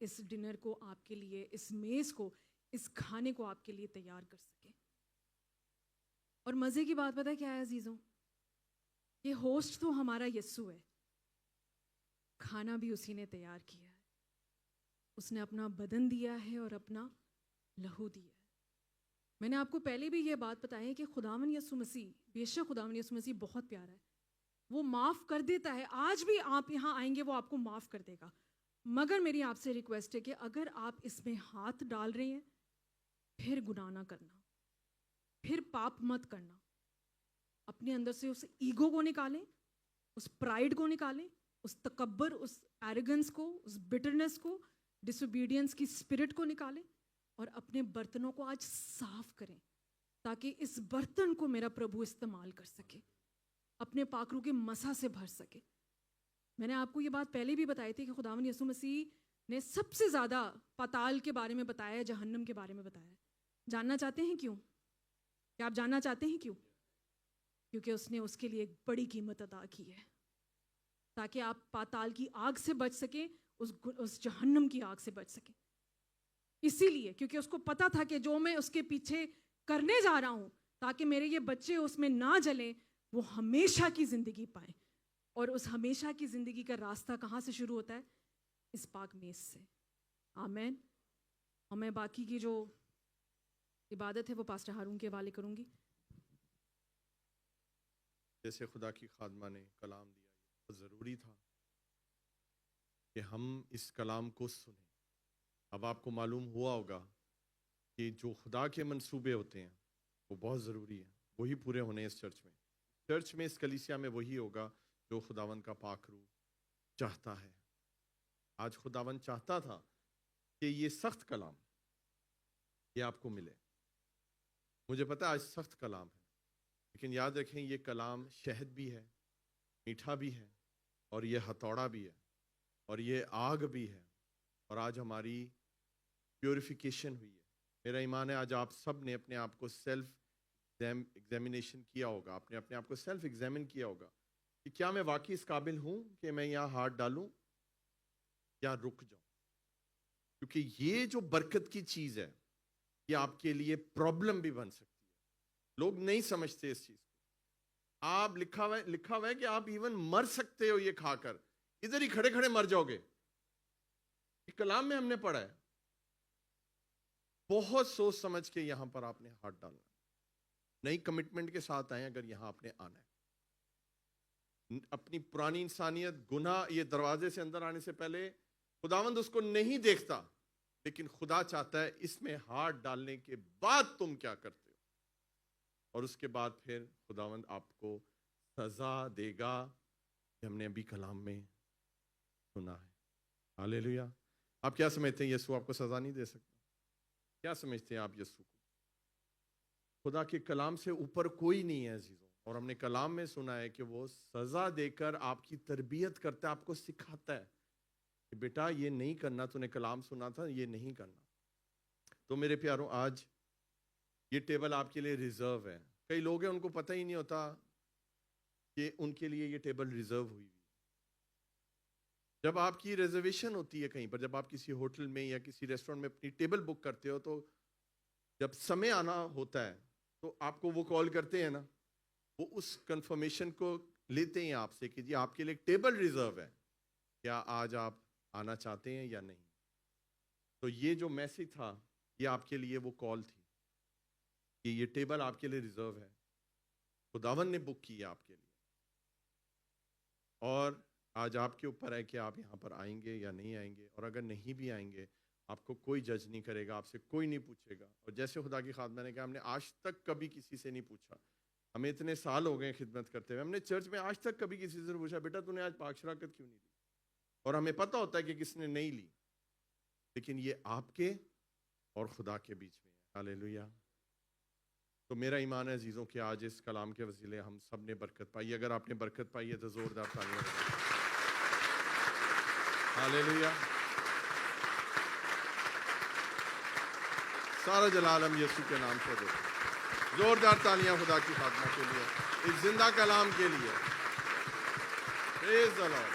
اس ڈنر کو آپ کے لیے, اس میز کو, اس کھانے کو آپ کے لیے تیار کر سکے. اور مزے کی بات پتہ ہے کیا ہے عزیزوں؟ یہ ہوسٹ تو ہمارا یسوع ہے, کھانا بھی اسی نے تیار کیا ہے. اس نے اپنا بدن دیا ہے اور اپنا لہو دیا ہے. میں نے آپ کو پہلے بھی یہ بات بتائی ہے کہ خداوند یسوع مسیح, بے شک خداوند یسوع مسیح بہت پیارا ہے, وہ معاف کر دیتا ہے. آج بھی آپ یہاں آئیں گے وہ آپ کو معاف کر دے گا. مگر میری آپ سے ریکویسٹ ہے کہ اگر آپ اس میں ہاتھ ڈال رہے ہیں, پھر گناہ نہ کرنا, پھر پاپ مت کرنا. اپنے اندر سے اس ایگو کو نکالیں, اس پرائڈ کو نکالیں, اس تکبر, اس ایروگنس کو, اس بٹرنس کو, ڈس اوبیڈینس کی اسپرٹ کو نکالیں, اور اپنے برتنوں کو آج صاف کریں تاکہ اس برتن کو میرا پربھو استعمال کر سکے, اپنے پاکرو کے مسح سے بھر سکے. میں نے آپ کو یہ بات پہلے بھی بتائی تھی کہ خداوند یسوع مسیح نے سب سے زیادہ پاتال کے بارے میں بتایا ہے, جہنم کے بارے میں بتایا ہے. جاننا چاہتے ہیں کیوں؟ کیا آپ جاننا چاہتے ہیں کیوں؟ کیونکہ اس نے اس کے لیے ایک بڑی قیمت ادا کی ہے تاکہ آپ پاتال کی آگ سے بچ سکیں, اس جہنم کی آگ سے بچ سکیں. اسی لیے کیونکہ اس کو پتا تھا کہ جو میں اس کے پیچھے کرنے جا رہا ہوں تاکہ میرے یہ بچے اس میں نہ جلیں, وہ ہمیشہ کی زندگی پائیں. اور اس ہمیشہ کی زندگی کا راستہ کہاں سے شروع ہوتا ہے؟ اس پاک میز سے. آمین. اور میں باقی کی جو عبادت ہے وہ پاسٹر ہارون کے حوالے کروں گی. جیسے خدا کی خادمہ نے کلام دیا, یہ بہت ضروری تھا کہ ہم اس کلام کو سنیں. اب آپ کو معلوم ہوا ہوگا کہ جو خدا کے منصوبے ہوتے ہیں وہ بہت ضروری ہیں, وہی پورے ہونے ہیں اس چرچ میں. چرچ میں, اس کلیسیا میں وہی ہوگا جو خداوند کا پاک روح چاہتا ہے. آج خداوند چاہتا تھا کہ یہ سخت کلام یہ آپ کو ملے. مجھے پتا آج سخت کلام ہے, لیکن یاد رکھیں یہ کلام شہد بھی ہے, میٹھا بھی ہے, اور یہ ہتھوڑا بھی ہے, اور یہ آگ بھی ہے. اور آج ہماری پیوریفیکیشن ہوئی ہے. میرا ایمان ہے آج آپ سب نے اپنے آپ کو سیلف ایگزامینیشن کیا ہوگا, آپ نے اپنے آپ کو سیلف ایگزامن کیا ہوگا کہ کیا میں واقعی اس قابل ہوں کہ میں یہاں ہاتھ ڈالوں یا رک جاؤں. کیونکہ یہ جو برکت کی چیز ہے یہ آپ کے لیے پرابلم بھی بن سکتی ہے. لوگ نہیں سمجھتے اس چیز کو. آپ لکھا ہوا ہے کہ آپ ایون مر سکتے ہو یہ کھا کر, ادھر ہی کھڑے کھڑے مر جاؤ گے. یہ کلام میں ہم نے پڑھا ہے. بہت سوچ سمجھ کے یہاں پر آپ نے ہاتھ ڈالنا, نئی کمٹمنٹ کے ساتھ آئیں اگر یہاں آپ نے آنا ہے. اپنی پرانی انسانیت, گناہ, یہ دروازے سے اندر آنے سے پہلے خداوند اس کو نہیں دیکھتا, لیکن خدا چاہتا ہے اس میں ہاتھ ڈالنے کے بعد تم کیا کرتے ہو, اور اس کے بعد پھر خداوند آپ کو سزا دے گا کہ ہم نے ابھی کلام میں سنا ہے. ہاللیلویا. آپ کیا سمجھتے ہیں یسوع آپ کو سزا نہیں دے سکتا؟ کیا سمجھتے ہیں آپ یسوع کو؟ خدا کے کلام سے اوپر کوئی نہیں ہے عزیزوں. اور ہم نے کلام میں سنا ہے کہ وہ سزا دے کر آپ کی تربیت کرتا ہے, آپ کو سکھاتا ہے کہ بیٹا یہ نہیں کرنا, تو نے کلام سنا تھا یہ نہیں کرنا. تو میرے پیاروں, آج یہ ٹیبل آپ کے لیے ریزرو ہے. کئی لوگ ہیں ان کو پتہ ہی نہیں ہوتا کہ ان کے لیے یہ ٹیبل ریزرو ہوئی. جب آپ کی ریزرویشن ہوتی ہے کہیں پر, جب آپ کسی ہوٹل میں یا کسی ریسٹورنٹ میں اپنی ٹیبل بک کرتے ہو, تو جب سمے آنا ہوتا ہے تو آپ کو وہ کال کرتے ہیں نا, وہ اس کنفرمیشن کو لیتے ہیں آپ سے کہ جی آپ کے لیے ایک ٹیبل ریزرو ہے, کیا آج آپ آنا چاہتے ہیں یا نہیں. تو یہ جو میسج تھا یہ آپ کے لیے وہ کال تھی کہ یہ ٹیبل آپ کے لیے ریزرو ہے, خداوند نے بک کی ہے آپ کے لیے. اور آج آپ کے اوپر ہے کہ آپ یہاں پر آئیں گے یا نہیں آئیں گے. اور اگر نہیں بھی آئیں گے, آپ کو کوئی جج نہیں کرے گا, آپ سے کوئی نہیں پوچھے گا. اور جیسے خدا کی خادمہ نے کہا, ہم نے آج تک کبھی کسی سے نہیں پوچھا, ہمیں اتنے سال ہو گئے خدمت کرتے ہوئے, ہم نے چرچ میں آج تک کبھی کسی سے پوچھا بیٹا تو نے آج پاک شراکت کیوں نہیں لی, اور ہمیں پتہ ہوتا ہے کہ کس نے نہیں لی. لیکن یہ آپ کے اور خدا کے بیچ میں ہے. ہاللیلویا. تو میرا ایمان ہے عزیزوں کہ آج اس کلام کے وسیلے ہم سب نے برکت پائی. اگر آپ نے برکت پائی ہے تو زوردار تالیاں بجائیں. ہاللیلویا. سارا جلال ہم یسوع کے نام سے دیتے ہیں. زوردار تالیاں خدا کی خادمہ کے لیے, اس زندہ کلام کے لیے. پریز دی لارڈ.